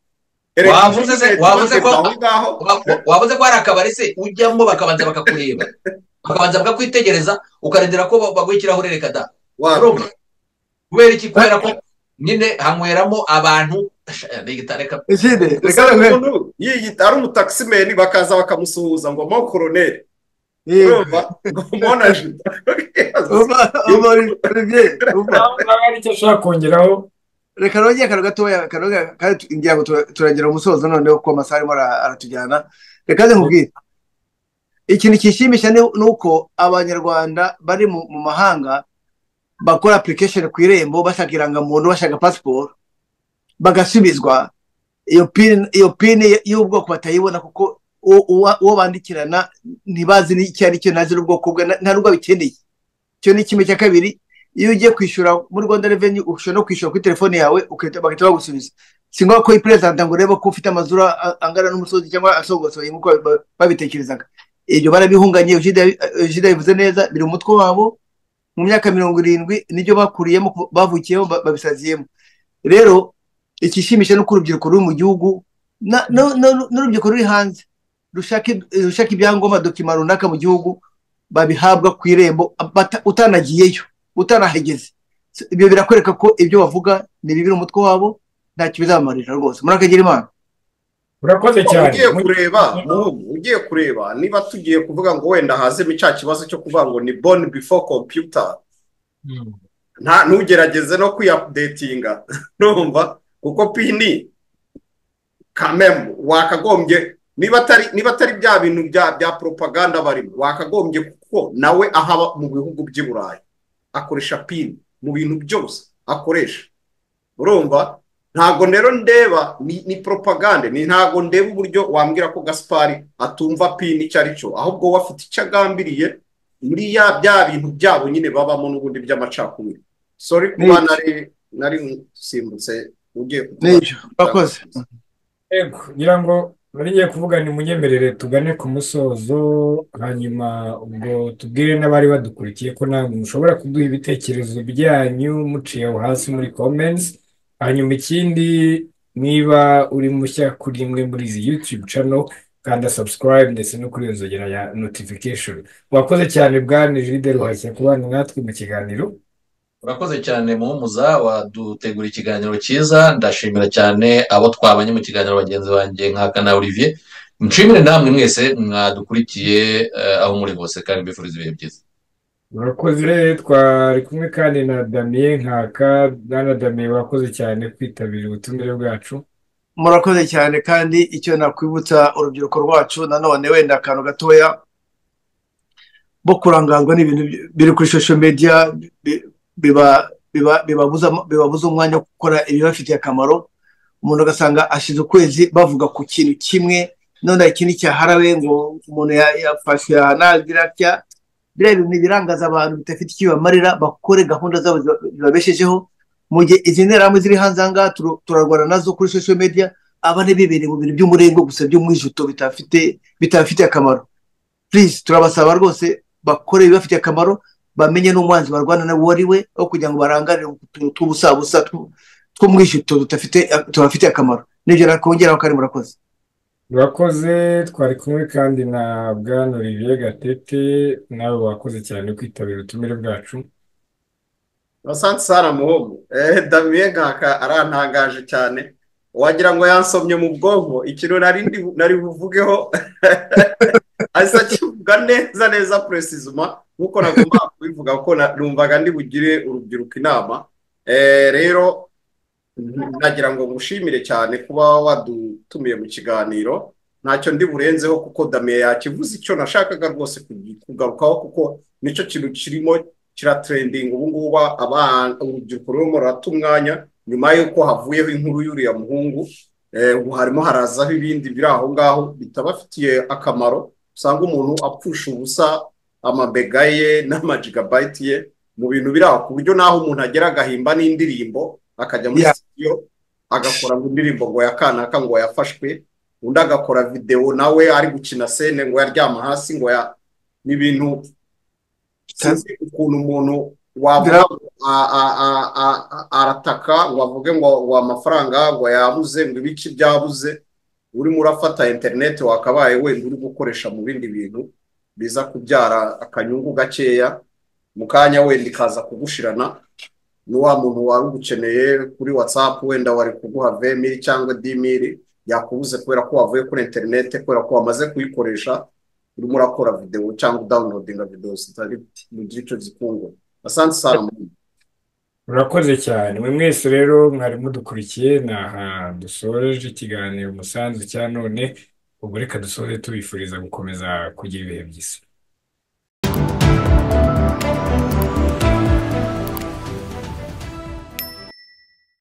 Wavuze ko hari akabari se ujyamo bakabanza bakakureba, bakabanza bakakwitegereza, ukarindira ko bagwikiraho rereka da. Kubera iki? Kubera ko nyine hanyweramo abantu reka ari umutaximeni bakaza bakamusuhuza ngo mo colonel, reka nongeye akantu gatoya, kandi ngira ngo turagira umusozo noneho ko amasaha arimo aratujyana. Reka nkubwire ikintu kishimisha ni uko abanyarwanda bari mu mahanga bakora application ku irembo, bashaka irangamuntu, bashaka passport, bagasubizwa. Iyo pin y'ubwoko batayibona kuko uwo bandikirana ntibazi n'icyo ari cyo, nazi ubwoko bwe, nta nubwo bikeneye. Cyo ni kimwe cya kabiri. Iyo ugiye kwishyura muri Rwanda Revenue, ushobora no kwishyura kuri telefone yawe bagahita bagusubiza. Si ngombwa ko ipresenta ngo urebe ko ufite amazura angana n'umusozi cyangwa asogosoye nk'uko babitekerezaga. Ibyo barabihunganye. Ujida bivuze neza, biri mu mutwe wabo. Mu myaka 70 nibyo bakuriyemo, bavukiyeho, babisaziyemo. Rero ikishimisha no kurubyiruko ruri mu gihugu n'urubyiruko ruri hanze rushaka ibyangombwa, dokima runaka mu gihugu, babihabwa ku irembo utanagiyeyo utanahageze. Ibyo birakwereka ko ibyo bavuga ni bibiri umutwe wabo ntacyo bizamarira rwose. Murakagira Imana. urakoze cyane. ugiye kureba niba tugiye kuvuga ngo wenda hazemo cya kibazo cyo kuvuga ngo ni born before computer, ntugerageze no kwiyapudetinga numva, kuko pini kamemu wakagombye, niba atari bya bintu bya propaganda barimo, wakagombye kuko nawe ahaba mu bihugu by'i Burayi akoresha pini mu bintu byose akoresha. Urumva, ntago rero ndeba ni propaganda, ni ntago ndeba uburyo wambwira ko Gaspari atumva pini icyo ari cyo, ahubwo wafite icyo agambiriye muri bya bintu byabo nyine babamo n'ubundi by'amacakubiri. Sorry kuba nari simbutse ugiye bakoze. Yego, ngira ngo ngiye kuvuga ni munyemerere tugane ku musozo, hanyuma ubwo tubwire n'abari badukurikiye ko namwe mushobora kuduha ibitekerezo byanyu muciye aho hasi muri comments. Hanyuma ikindi, niba uri mushya kuri imwe muri izi YouTube channel, kanda subscribe ndetse no kuri inzogera ya notification. Wakoze cyane Bwana Gilles Ruhashya kubana natwe mu kiganiro. urakoze cyane Muhumuza, wadutegura ikiganiro cyiza. Ndashimira cyane abo twabanye mu kiganiro, bagenzi banjye nka Kana Olivier. Nshimire namwe mwese mwadukurikiye aho muri hose, kandi mbifuriza ibihe byiza. Urakoze. Twari kumwe kandi na Damien Nkaka. Bwana Damien, wakoze cyane kwitabira ubutumire bwacu. Murakoze cyane, kandi icyo nakwibutsa urubyiruko rwacu nanone, wenda akantu gatoya, bo kurangazwa n'ibintu biri kuri social media bibabuza umwanya wo gukora ibibafitiye akamaro. Umuntu agasanga ashize ukwezi bavuga ku kintu kimwe, none ikindi cyaharawe ngo umuntu yafashwe yanagira atya. Biriya bintu birangaza abantu bidafite icyo bibamarira, bakore gahunda zabo zibabeshejeho. Mu gihe izi nterahamwe ziri hanze aha ngaha turarwana nazo kuri social media, abane bibereye mu bintu by'umurengo gusa by'umwijuto bitafite akamaro. Please, turabasaba rwose bakore ibibafitiye akamaro, bamenye n'umwanzi barwana nawe uwo ari we, aho kugira ngo barangarire utuntu tw'ubusabusa tw'umwijuto tubafitiye akamaro. Nibyo nakongeraho, kandi murakoze. Urakoze. Twari kumwe kandi na Bwana Olivier Gatete, nawe wakoze cyane kwitabira ubutumire bwacu. Asante sana Muhomu. Damien Nkaka arantangaje cyane, wagira ngo yansomye mu bwonko ikintu nari buvugeho asa kivuga neza precisement nkuko nagomba kubivuga, ko numvaga ndi bugire urubyiruko inama. Rero nagira ngo ngushimire cyane kuba wadutumiye mu kiganiro. Ntacyo ndi burenzeho, kuko Damien yakivuze icyo nashakaga rwose kugarukaho, kuko nicyo kintu kirimo kira trending ubu ngubu. Urubyiruko rurimo rurata umwanya nyuma y'uko havuyeho inkuru y'uriya muhungu. Ubu harimo harazaho ibindi biri aho ngaho bitabafitiye akamaro. Usanga umuntu apfusha ubusa amabega ye n'amagigabyte ye mu bintu biri aho, ku buryo naho umuntu agera agahimba n'indirimbo, akajya muri studio agakora mu ndirimbo ngo yakanaka ngo yafashwe, undi agakora video nawe ari gukina scene ngo yaryama hasi ngo n'ibintu. Sinzi ukuntu umuntu wavuga arataka ngo avuge ngo amafaranga ngo yabuze, ngo ibiki byabuze. Urimo urafata internet wakabaye wenda uri gukoresha mu bindi bintu biza kubyara akanyungu gakeya, mu kanya wenda ikaza kugushirana. Ni wa muntu wari ugukeneye kuri WhatsApp, wenda wari kuguha 20,000 cyangwa 10,000, yakubuze kubera ko wavuye kuri internet, kubera ko wamaze kuyikoresha urimo urakora video cyangwa downloadinga video zitari mu gice zikungo. Asante sana. Urakoze cyane. Mwe mwese rero mwari mudukurikiye, naha dusoreje ikiganiro Umusanzu cya none. Ubwo reka dusoze tubifuriza gukomeza kugira ibihe byiza.